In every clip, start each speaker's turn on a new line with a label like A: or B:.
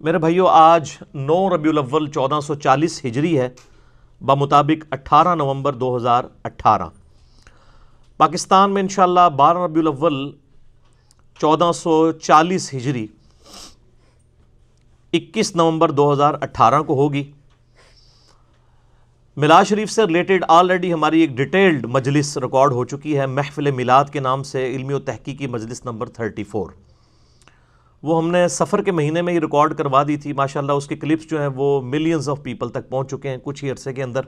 A: میرے بھائیو، آج 9 ربیع الاول 1440 ہجری ہے، بمطابق 18 نومبر 2018۔ پاکستان میں انشاءاللہ 12 ربیع الاول 1440 ہجری 21 نومبر 2018 کو ہوگی۔ میلاد شریف سے ریلیٹڈ آلریڈی ہماری ایک ڈیٹیلڈ مجلس ریکارڈ ہو چکی ہے، محفل میلاد کے نام سے، علمی و تحقیقی مجلس نمبر 34۔ وہ ہم نے سفر کے مہینے میں ہی ریکارڈ کروا دی تھی۔ ماشاءاللہ اس کے کلپس جو ہیں وہ ملینز آف پیپل تک پہنچ چکے ہیں کچھ ہی عرصے کے اندر،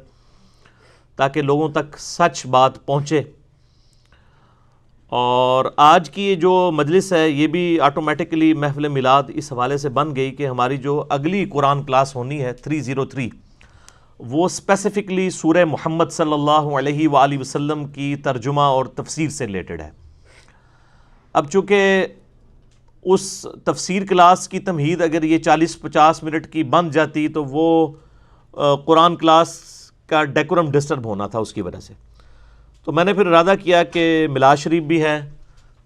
A: تاکہ لوگوں تک سچ بات پہنچے۔ اور آج کی یہ جو مجلس ہے یہ بھی آٹومیٹکلی محفل میلاد اس حوالے سے بن گئی کہ ہماری جو اگلی قرآن کلاس ہونی ہے 303، وہ اسپیسیفکلی سورہ محمد صلی اللہ علیہ وآلہ وسلم کی ترجمہ اور تفسیر سے ریلیٹڈ ہے۔ اب چونکہ اس تفسیر کلاس کی تمہید اگر یہ 40-50 منٹ کی بن جاتی تو وہ قرآن کلاس کا ڈیکورم ڈسٹرب ہونا تھا، اس کی وجہ سے تو میں نے پھر ارادہ کیا کہ میلاد شریف بھی ہے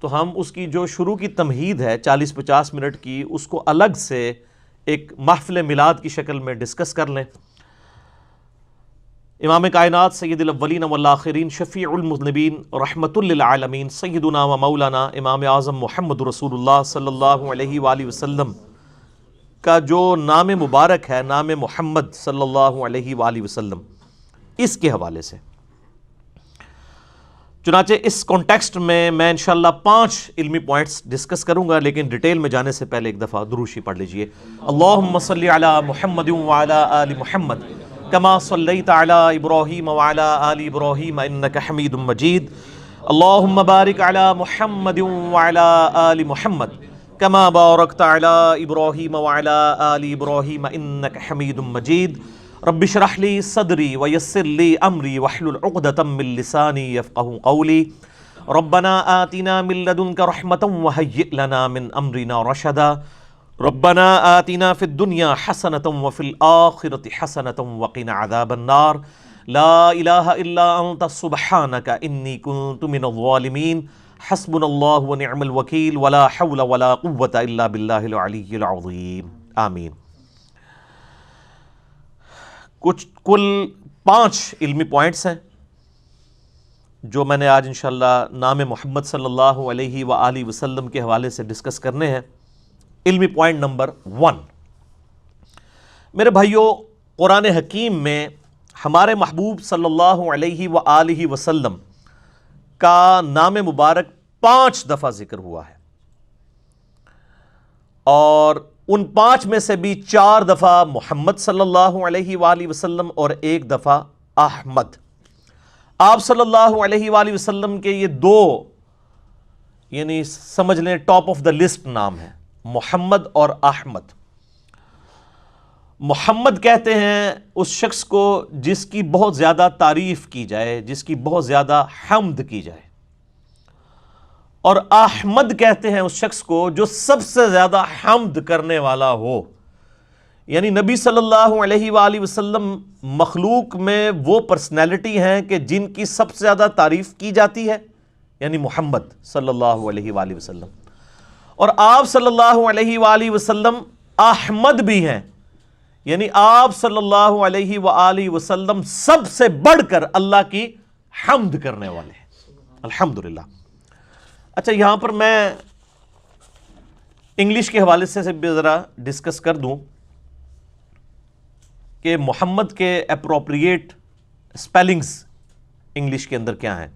A: تو ہم اس کی جو شروع کی تمہید ہے 40-50 منٹ کی، اس کو الگ سے ایک محفل میلاد کی شکل میں ڈسکس کر لیں۔ امام کائنات سید الاولین والآخرین شفیع المذنبین رحمۃ للعالمین سیدنا و مولانا امام اعظم محمد رسول اللہ صلی اللہ علیہ وآلہ وسلم کا جو نام مبارک ہے، نام محمد صلی اللہ علیہ وآلہ وسلم، اس کے حوالے سے چنانچہ اس کانٹیکسٹ میں انشاءاللہ 5 علمی پوائنٹس ڈسکس کروں گا، لیکن ڈیٹیل میں جانے سے پہلے ایک دفعہ درود شریف پڑھ لیجئے۔ اللہم صلی علی محمد وعلی آل محمد کما صلیت علی ابراہیم وعلی آل ابراہیم انک حمید مجید۔ اللہم بارک علی محمد وعلی آل محمد کما بارکت علی ابراہیم وعلی آل ابراہیم انک حمید مجید۔ رب اشرح لی صدری ویسر لی امری واحلل عقدۃ من لسانی یفقہوا قولی۔ ربنا آتنا من لدنک رحمۃ وہیئ لنا من امرنا رشدا۔ ربنا آتنا فی الدنیا حسنۃ وفی الآخرۃ حسنۃ وقنا عذاب النار۔ لا الہ الا انت سبحانک انی کنت من الظالمین۔ حسبنا اللہ ونعم الوکیل ولا حول ولا قوة الا باللہ العلی العظیم، آمین۔ کل 5 علمی پوائنٹس ہیں جو میں نے آج انشاءاللہ نام محمد صلی اللہ علیہ وآلہ وسلم کے حوالے سے ڈسکس کرنے ہیں۔ علمی پوائنٹ نمبر 1، میرے بھائیو، قرآن حکیم میں ہمارے محبوب صلی اللہ علیہ وآلہ وسلم کا نام مبارک 5 دفعہ ذکر ہوا ہے، اور ان 5 میں سے بھی 4 دفعہ محمد صلی اللہ علیہ وآلہ وسلم اور 1 دفعہ احمد۔ آپ صلی اللہ علیہ وآلہ وسلم کے یہ 2 یعنی سمجھ لیں ٹاپ آف دا لسٹ نام ہیں، محمد اور احمد۔ محمد کہتے ہیں اس شخص کو جس کی بہت زیادہ تعریف کی جائے، جس کی بہت زیادہ حمد کی جائے، اور احمد کہتے ہیں اس شخص کو جو سب سے زیادہ حمد کرنے والا ہو۔ یعنی نبی صلی اللہ علیہ وآلہ وسلم مخلوق میں وہ پرسنالٹی ہیں کہ جن کی سب سے زیادہ تعریف کی جاتی ہے، یعنی محمد صلی اللہ علیہ وآلہ وسلم، اور آپ صلی اللہ علیہ وآلہ وسلم احمد بھی ہیں، یعنی آپ صلی اللہ علیہ وآلہ وسلم سب سے بڑھ کر اللہ کی حمد کرنے والے ہیں، الحمدللہ۔ اچھا، یہاں پر میں انگلش کے حوالے سے بھی ذرا ڈسکس کر دوں کہ محمد کے اپروپریٹ سپیلنگز انگلش کے اندر کیا ہیں۔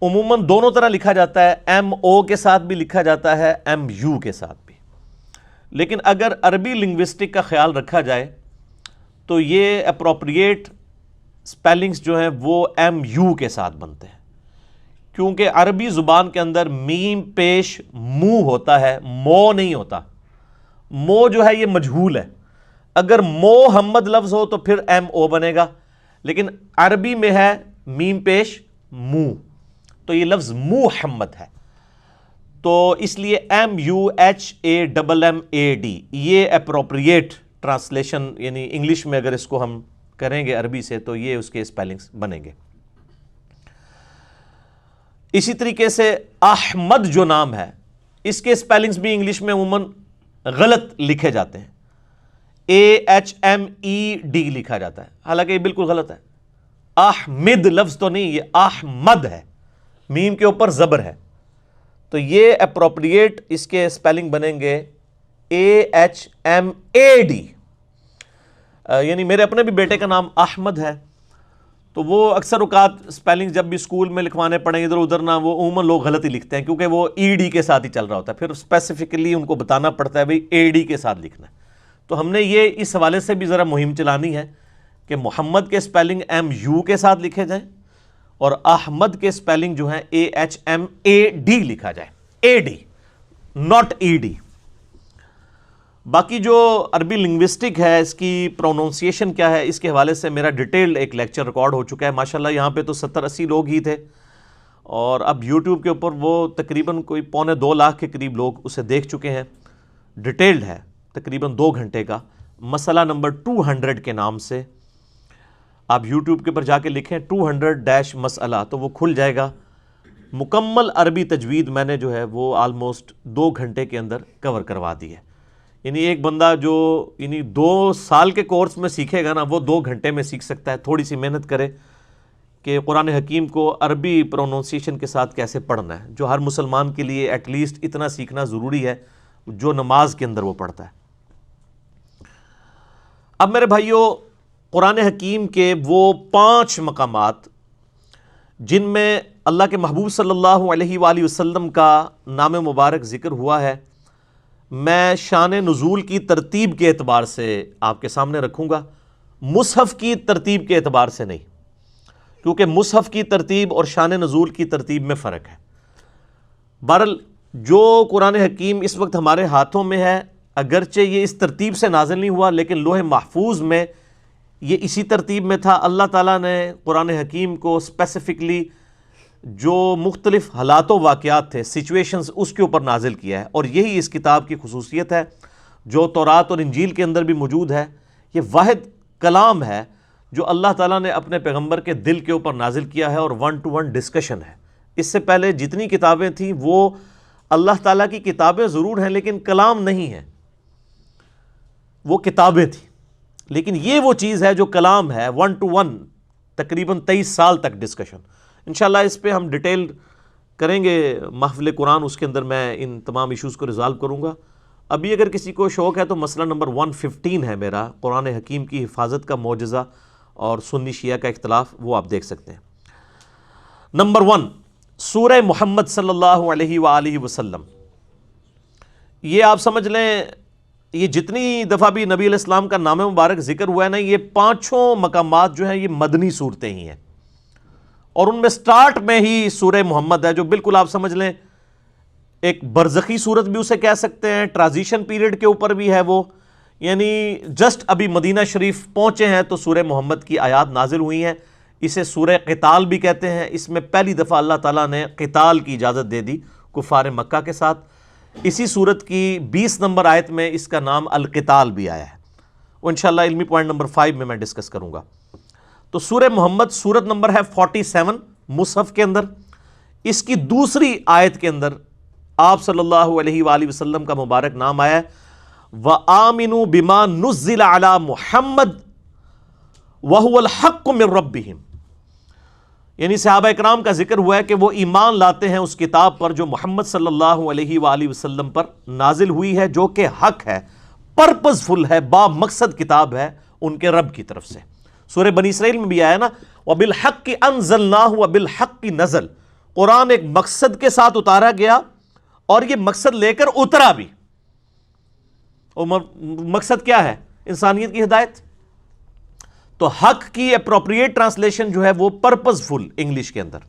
A: عموماً دونوں طرح لکھا جاتا ہے، ایم او کے ساتھ بھی لکھا جاتا ہے، ایم یو کے ساتھ بھی، لیکن اگر عربی لنگوسٹک کا خیال رکھا جائے تو یہ اپروپریٹ سپیلنگز جو ہیں وہ ایم یو کے ساتھ بنتے ہیں، کیونکہ عربی زبان کے اندر میم پیش مو ہوتا ہے، مو نہیں ہوتا۔ مو جو ہے یہ مجہول ہے، اگر محمد لفظ ہو تو پھر ایم او بنے گا، لیکن عربی میں ہے میم پیش مو، تو یہ لفظ محمد ہے، تو اس لیے M U H A double M A D یہ اپروپریٹ ٹرانسلیشن، یعنی انگلش میں اگر اس کو ہم کریں گے عربی سے تو یہ اس کے سپیلنگز بنیں گے۔ اسی طریقے سے احمد جو نام ہے اس کے سپیلنگز بھی انگلش میں عموماً غلط لکھے جاتے ہیں. AHMED لکھا جاتا ہے، حالانکہ یہ بالکل غلط ہے. احمد لفظ تو نہیں، یہ احمد ہے، میم کے اوپر زبر ہے. تو یہ اپروپریٹ اس کے سپیلنگ بنیں گے AHMAD. یعنی میرے اپنے بھی بیٹے کا نام احمد ہے، تو وہ اکثر اوقات سپیلنگ جب بھی اسکول میں لکھوانے پڑیں ادھر ادھر نا، وہ عموماً لوگ غلط ہی لکھتے ہیں کیونکہ وہ ED کے ساتھ ہی چل رہا ہوتا ہے. پھر اسپیسیفکلی ان کو بتانا پڑتا ہے بھئی AD کے ساتھ لکھنا ہے. تو ہم نے یہ اس حوالے سے بھی ذرا مہم چلانی ہے کہ محمد کے سپیلنگ MU کے ساتھ لکھے جائیں اور احمد کے سپیلنگ جو ہیں AHMAD لکھا جائے، AD not ED. باقی جو عربی لنگوسٹک ہے اس کی پروننسیشن کیا ہے، اس کے حوالے سے میرا ڈیٹیلڈ ایک لیکچر ریکارڈ ہو چکا ہے. ماشاءاللہ یہاں پہ تو 70-80 لوگ ہی تھے، اور اب یوٹیوب کے اوپر وہ تقریباً کوئی 2.25 لاکھ کے قریب لوگ اسے دیکھ چکے ہیں. ڈیٹیلڈ ہے، تقریباً 2 گھنٹے کا. مسئلہ نمبر 200 کے نام سے آپ یوٹیوب کے اوپر جا کے لکھیں 200 مسئلہ تو وہ کھل جائے گا. مکمل عربی تجوید میں نے جو ہے وہ آلموسٹ 2 گھنٹے کے اندر کور کروا دی ہے. یعنی ایک بندہ جو 2 سال کے کورس میں سیکھے گا نا، وہ 2 گھنٹے میں سیکھ سکتا ہے. تھوڑی سی محنت کرے کہ قرآن حکیم کو عربی پروننسیشن کے ساتھ کیسے پڑھنا ہے، جو ہر مسلمان کے لیے ایٹ لیسٹ اتنا سیکھنا ضروری ہے جو نماز کے اندر وہ پڑھتا ہے. اب میرے بھائیوں، قرآن حکیم کے وہ 5 مقامات جن میں اللہ کے محبوب صلی اللہ علیہ وآلہ وسلم کا نام مبارک ذکر ہوا ہے، میں شان نزول کی ترتیب کے اعتبار سے آپ کے سامنے رکھوں گا، مصحف کی ترتیب کے اعتبار سے نہیں، کیونکہ مصحف کی ترتیب اور شان نزول کی ترتیب میں فرق ہے. بہرحال جو قرآن حکیم اس وقت ہمارے ہاتھوں میں ہے، اگرچہ یہ اس ترتیب سے نازل نہیں ہوا لیکن لوح محفوظ میں یہ اسی ترتیب میں تھا. اللہ تعالیٰ نے قرآن حکیم کو اسپیسیفکلی جو مختلف حالات و واقعات تھے، سچویشنز، اس کے اوپر نازل کیا ہے، اور یہی اس کتاب کی خصوصیت ہے جو تورات اور انجیل کے اندر بھی موجود ہے. یہ واحد کلام ہے جو اللہ تعالیٰ نے اپنے پیغمبر کے دل کے اوپر نازل کیا ہے، اور 1 to 1 ڈسکشن ہے. اس سے پہلے جتنی کتابیں تھیں وہ اللہ تعالیٰ کی کتابیں ضرور ہیں لیکن کلام نہیں ہیں، وہ کتابیں تھیں. لیکن یہ وہ چیز ہے جو کلام ہے، 1 to 1 تقریباً 23 سال تک ڈسکشن. انشاءاللہ اس پہ ہم ڈیٹیل کریں گے محفل قرآن، اس کے اندر میں ان تمام ایشوز کو ریزالو کروں گا. ابھی اگر کسی کو شوق ہے تو مسئلہ نمبر 115 ہے میرا، قرآن حکیم کی حفاظت کا معجزہ اور سنی شیعہ کا اختلاف، وہ آپ دیکھ سکتے ہیں. نمبر 1، سورہ محمد صلی اللہ علیہ وآلہ وسلم. یہ آپ سمجھ لیں یہ جتنی دفعہ بھی نبی علیہ السلام کا نام مبارک ذکر ہوا ہے نا، یہ 5 مقامات جو ہیں یہ مدنی صورتیں ہی ہیں، اور ان میں سٹارٹ میں ہی سورہ محمد ہے جو بالکل آپ سمجھ لیں ایک برزخی صورت بھی اسے کہہ سکتے ہیں، ٹرانزیشن پیریڈ کے اوپر بھی ہے وہ. یعنی جسٹ ابھی مدینہ شریف پہنچے ہیں تو سورہ محمد کی آیات نازل ہوئی ہیں. اسے سورہ قتال بھی کہتے ہیں. اس میں پہلی دفعہ اللہ تعالیٰ نے قتال کی اجازت دے دی کفار مکہ کے ساتھ. اسی صورت کی 20 نمبر آیت میں اس کا نام القتال بھی آیا ہے، وہ انشاءاللہ علمی پوائنٹ نمبر 5 میں ڈسکس کروں گا. تو سورہ محمد صورت نمبر ہے 47 مصحف کے اندر. اس کی دوسری آیت کے اندر آپ صلی اللہ علیہ وآلہ وسلم کا مبارک نام آیا ہے، وَآمِنُوا بِمَا نُزِّلَ عَلَى مُحَمَّدٍ وَهُوَ الْحَقُّ مِن رَبِّهِمْ. یعنی صحابہ اکرام کا ذکر ہوا ہے کہ وہ ایمان لاتے ہیں اس کتاب پر جو محمد صلی اللہ علیہ وآلہ وسلم پر نازل ہوئی ہے، جو کہ حق ہے، پرپز فل ہے، با مقصد کتاب ہے ان کے رب کی طرف سے. سورہ بنی اسرائیل میں بھی آیا نا، وَبِالْحَقِّ أَنزَلْنَاهُ وَبِالْحَقِّ نَزَلَ. قرآن ایک مقصد کے ساتھ اتارا گیا اور یہ مقصد لے کر اترا بھی. اور مقصد کیا ہے؟ انسانیت کی ہدایت. تو حق کی اپروپریٹ ٹرانسلیشن جو ہے وہ پرپز فل انگلش کے اندر،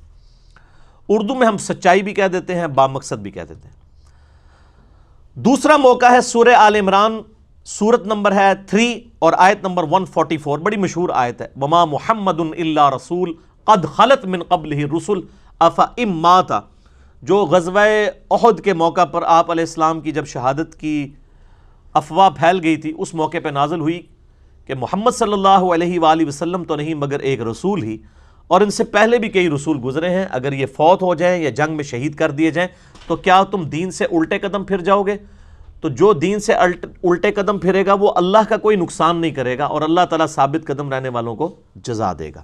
A: اردو میں ہم سچائی بھی کہہ دیتے ہیں، با مقصد بھی کہہ دیتے ہیں. دوسرا موقع ہے سورہ آل عمران، سورت نمبر ہے 3 اور آیت نمبر 144، بڑی مشہور آیت ہے، وما محمد الا رسول قد خلت من قبلہ الرسل افئن مات. جو غزوہ احد کے موقع پر آپ علیہ السلام کی جب شہادت کی افواہ پھیل گئی تھی، اس موقع پہ نازل ہوئی کہ محمد صلی اللہ علیہ وآلہ وسلم تو نہیں مگر ایک رسول ہی، اور ان سے پہلے بھی کئی رسول گزرے ہیں، اگر یہ فوت ہو جائیں یا جنگ میں شہید کر دیے جائیں تو کیا تم دین سے الٹے قدم پھر جاؤ گے؟ تو جو دین سے الٹے قدم پھرے گا وہ اللہ کا کوئی نقصان نہیں کرے گا اور اللہ تعالیٰ ثابت قدم رہنے والوں کو جزا دے گا۔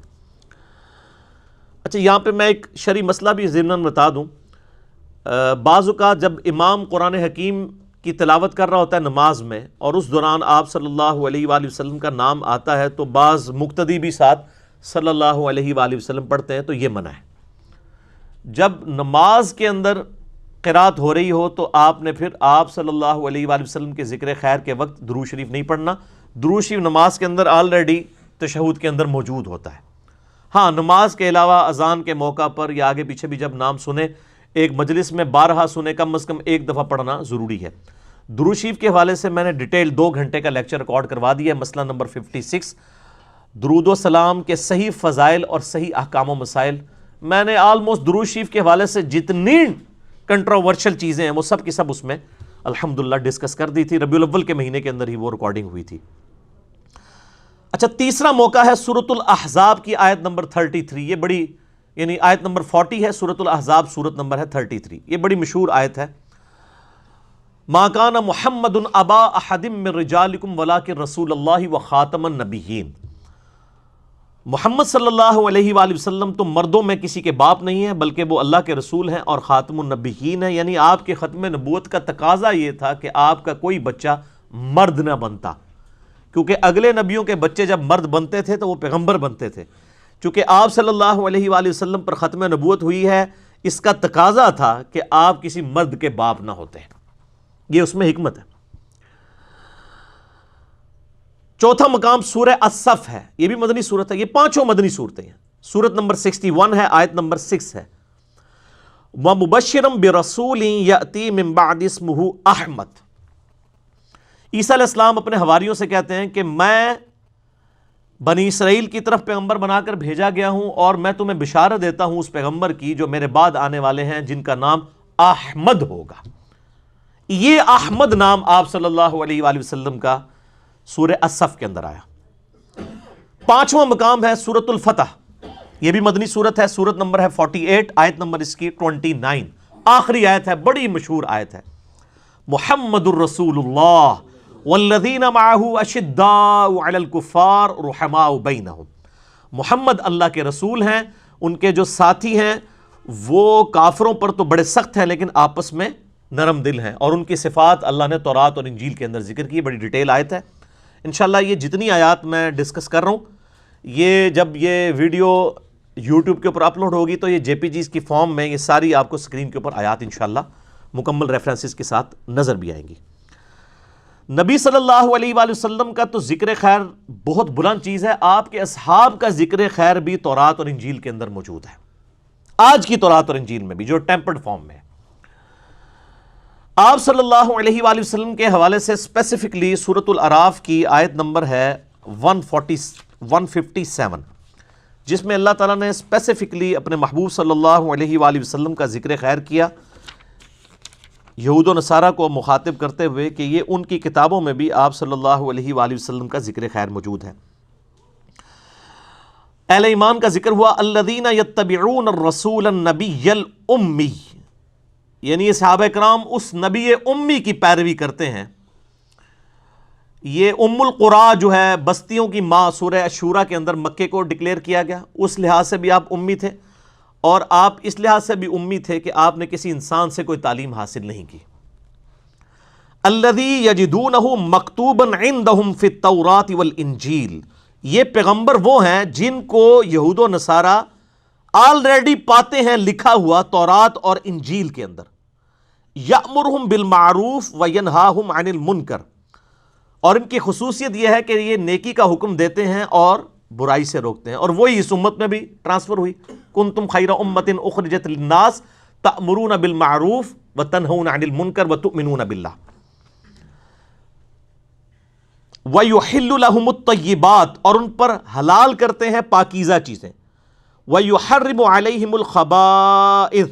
A: اچھا، یہاں پہ میں ایک شرعی مسئلہ بھی ضمناً بتا دوں۔ بعض اوقات جب امام قرآن حکیم کی تلاوت کر رہا ہوتا ہے نماز میں اور اس دوران آپ صلی اللہ علیہ وآلہ وسلم کا نام آتا ہے تو بعض مقتدی بھی ساتھ صلی اللہ علیہ وآلہ وسلم پڑھتے ہیں، تو یہ منع ہے۔ جب نماز کے اندر قرات ہو رہی ہو تو آپ نے پھر آپ صلی اللہ علیہ وآلہ وسلم کے ذکر خیر کے وقت درود شریف نہیں پڑھنا۔ درود شریف نماز کے اندر آلریڈی تشہد کے اندر موجود ہوتا ہے۔ ہاں، نماز کے علاوہ اذان کے موقع پر یا آگے پیچھے بھی جب نام سنے، ایک مجلس میں بارہا سنے، کم از کم ایک دفعہ پڑھنا ضروری ہے۔ درود شریف کے حوالے سے میں نے ڈیٹیل 2 گھنٹے کا لیکچر ریکارڈ کروا دیا ہے، مسئلہ نمبر 56، درود و سلام کے صحیح فضائل اور صحیح احکام و مسائل۔ میں نے آلموسٹ درود شریف کے حوالے سے جتنی کنٹروورشل چیزیں ہیں وہ سب کی سب اس میں الحمدللہ ڈسکس کر دی تھی۔ ربیع الاول کے مہینے کے اندر ہی وہ ریکارڈنگ ہوئی تھی۔ اچھا، تیسرا موقع ہے سورۃ الاحزاب کی آیت نمبر 33۔ یہ بڑی، یعنی آیت نمبر 40 ہے، سورۃ الاحزاب سورت نمبر ہے 33۔ یہ بڑی مشہور آیت ہے۔ ما کان محمد ابا احد من رجالکم ولکن رسول اللہ وخاتم النبیین۔ محمد صلی اللہ علیہ وآلہ وسلم تو مردوں میں کسی کے باپ نہیں ہیں بلکہ وہ اللہ کے رسول ہیں اور خاتم النبیین ہیں، یعنی آپ کے ختم نبوت کا تقاضا یہ تھا کہ آپ کا کوئی بچہ مرد نہ بنتا، کیونکہ اگلے نبیوں کے بچے جب مرد بنتے تھے تو وہ پیغمبر بنتے تھے۔ چونکہ آپ صلی اللہ علیہ وآلہ وسلم پر ختم نبوت ہوئی ہے، اس کا تقاضا تھا کہ آپ کسی مرد کے باپ نہ ہوتے ہیں، یہ اس میں حکمت ہے۔ چوتھا مقام سورہ الصف ہے، یہ بھی مدنی صورت ہے، یہ پانچوں مدنی صورتیں ہیں۔ سورت نمبر 61 ہے، آیت نمبر 6 ہے۔ وَمُبَشِّرًا بِرَسُولٍ يَأْتِي مِن بَعْدِ اسْمُهُ احمد۔ عیسیٰ علیہ السلام اپنے حواریوں سے کہتے ہیں کہ میں بنی اسرائیل کی طرف پیغمبر بنا کر بھیجا گیا ہوں اور میں تمہیں بشارت دیتا ہوں اس پیغمبر کی جو میرے بعد آنے والے ہیں، جن کا نام احمد ہوگا۔ یہ احمد نام آپ صلی اللہ علیہ وآلہ وسلم کا سورہ الصف کے اندر آیا۔ پانچواں مقام ہے سورۃ الفتح، یہ بھی مدنی صورت ہے، سورت نمبر ہے 48، آیت نمبر اس کی 29، آخری آیت ہے، بڑی مشہور آیت ہے۔ محمد الرسول اللہ والذین معہ اشداء علی الکفار رحماء بینہم۔ محمد اللہ کے رسول ہیں، ان کے جو ساتھی ہیں وہ کافروں پر تو بڑے سخت ہیں لیکن آپس میں نرم دل ہیں، اور ان کی صفات اللہ نے تورات اور انجیل کے اندر ذکر کی، بڑی ڈیٹیل آیت ہے۔ انشاءاللہ یہ جتنی آیات میں ڈسکس کر رہا ہوں، یہ جب یہ ویڈیو یوٹیوب کے اوپر اپلوڈ ہوگی تو یہ جے پی جیز کی فارم میں یہ ساری آپ کو سکرین کے اوپر آیات انشاءاللہ مکمل ریفرنسز کے ساتھ نظر بھی آئیں گی۔ نبی صلی اللہ علیہ وآلہ وسلم کا تو ذکر خیر بہت بلند چیز ہے، آپ کے اصحاب کا ذکر خیر بھی تورات اور انجیل کے اندر موجود ہے، آج کی تورات اور انجیل میں بھی جو ٹیمپرڈ فارم میں ہے۔ آپ صلی اللہ علیہ وآلہ وسلم کے حوالے سے اسپیسیفکلی سورۃ الاعراف کی آیت نمبر ہے 157، جس میں اللہ تعالیٰ نے اسپیسیفکلی اپنے محبوب صلی اللہ علیہ وآلہ وسلم کا ذکر خیر کیا، یہود و نصارہ کو مخاطب کرتے ہوئے کہ یہ ان کی کتابوں میں بھی آپ صلی اللہ علیہ وآلہ وسلم کا ذکر خیر موجود ہے۔ اہل ایمان کا ذکر ہوا، الذین یتبعون الرسول النبی الامی، یعنی یہ صحابہ کرام اس نبی امی کی پیروی کرتے ہیں۔ یہ ام القرا جو ہے بستیوں کی ماں، سورہ الشورى کے اندر مکے کو ڈکلیئر کیا گیا، اس لحاظ سے بھی آپ امی تھے، اور آپ اس لحاظ سے بھی امی تھے کہ آپ نے کسی انسان سے کوئی تعلیم حاصل نہیں کی۔ الذی یجدونہ مکتوبا عندہم فی التوراۃ والانجیل، یہ پیغمبر وہ ہیں جن کو یہود و نصارہ آلریڈی پاتے ہیں لکھا ہوا تورات اور انجیل کے اندر۔ یأمرہم بالمعروف وینہاہم عن المنکر، اور ان کی خصوصیت یہ ہے کہ یہ نیکی کا حکم دیتے ہیں اور برائی سے روکتے ہیں، اور وہی اس امت میں بھی ٹرانسفر ہوئی۔ کنتم خیر امۃ اخرجت للناس تأمرون بالمعروف وتنہون عن المنکر وتؤمنون باللہ۔ وَيُحِلُّ لَهُمُ الطَّيِّبَاتِ، اور ان پر حلال کرتے ہیں پاکیزہ چیزیں۔ وَيُحَرِّمُ عَلَيْهِمُ الْخَبَائِثَ،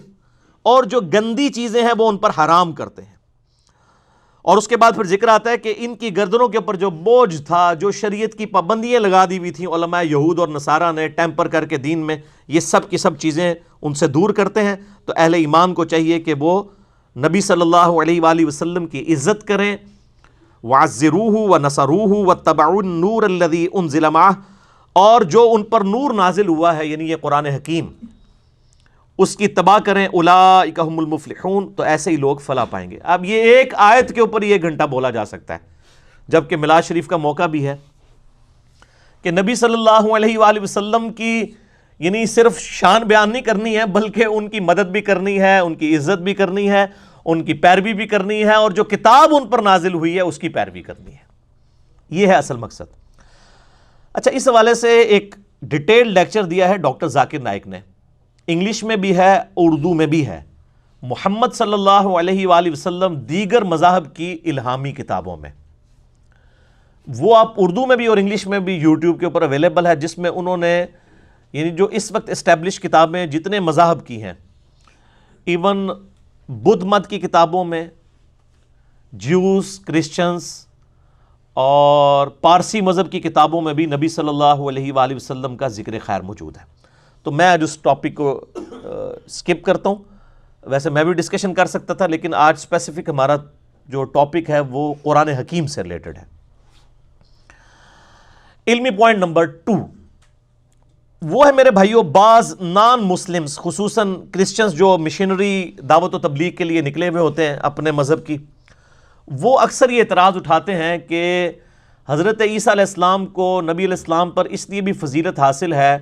A: اور جو گندی چیزیں ہیں وہ ان پر حرام کرتے ہیں۔ اور اس کے بعد پھر ذکر آتا ہے کہ ان کی گردنوں کے اوپر جو بوجھ تھا، جو شریعت کی پابندیاں لگا دی ہوئی تھیں علماء یہود اور نصارہ نے ٹیمپر کر کے دین میں، یہ سب کی سب چیزیں ان سے دور کرتے ہیں۔ تو اہل ایمان کو چاہیے کہ وہ نبی صلی اللہ علیہ وآلہ وسلم کی عزت کریں، وعزروہ ونصروہ واتبعوا النور الذی انزل معہ، اور جو ان پر نور نازل ہوا ہے یعنی یہ قرآن حکیم، اس کی اتباع کریں، اولئک هم المفلحون، تو ایسے ہی لوگ فلاح پائیں گے۔ اب یہ ایک آیت کے اوپر یہ گھنٹہ بولا جا سکتا ہے، جبکہ میلاد شریف کا موقع بھی ہے کہ نبی صلی اللہ علیہ وآلہ وسلم کی یعنی صرف شان بیان نہیں کرنی ہے، بلکہ ان کی مدد بھی کرنی ہے، ان کی عزت بھی کرنی ہے، ان کی پیروی بھی کرنی ہے، اور جو کتاب ان پر نازل ہوئی ہے اس کی پیروی کرنی ہے۔ یہ ہے اصل مقصد۔ اچھا، اس حوالے سے ایک ڈیٹیل لیکچر دیا ہے ڈاکٹر ذاکر نائک نے، انگلش میں بھی ہے، اردو میں بھی ہے، محمد صلی اللہ علیہ وآلہ وسلم دیگر مذاہب کی الہامی کتابوں میں۔ وہ آپ اردو میں بھی اور انگلش میں بھی یوٹیوب کے اوپر اویلیبل ہے، جس میں انہوں نے یعنی جو اس وقت اسٹیبلش کتابیں جتنے مذاہب کی ہیں، ایون بدھ مت کی کتابوں میں، جیوز، کرسچنز اور پارسی مذہب کی کتابوں میں بھی نبی صلی اللہ علیہ وآلہ وسلم کا ذکر خیر موجود ہے۔ تو میں آج اس ٹاپک کو سکپ کرتا ہوں، ویسے میں بھی ڈسکشن کر سکتا تھا، لیکن آج اسپیسیفک ہمارا جو ٹاپک ہے وہ قرآن حکیم سے ریلیٹڈ ہے۔ علمی پوائنٹ نمبر 2 وہ ہے میرے بھائیوں، بعض نان مسلمز خصوصاً کرسچنز جو مشنری دعوت و تبلیغ کے لیے نکلے ہوئے ہوتے ہیں اپنے مذہب کی، وہ اکثر یہ اعتراض اٹھاتے ہیں کہ حضرت عیسیٰ علیہ السلام کو نبی علیہ السلام پر اس لیے بھی فضیلت حاصل ہے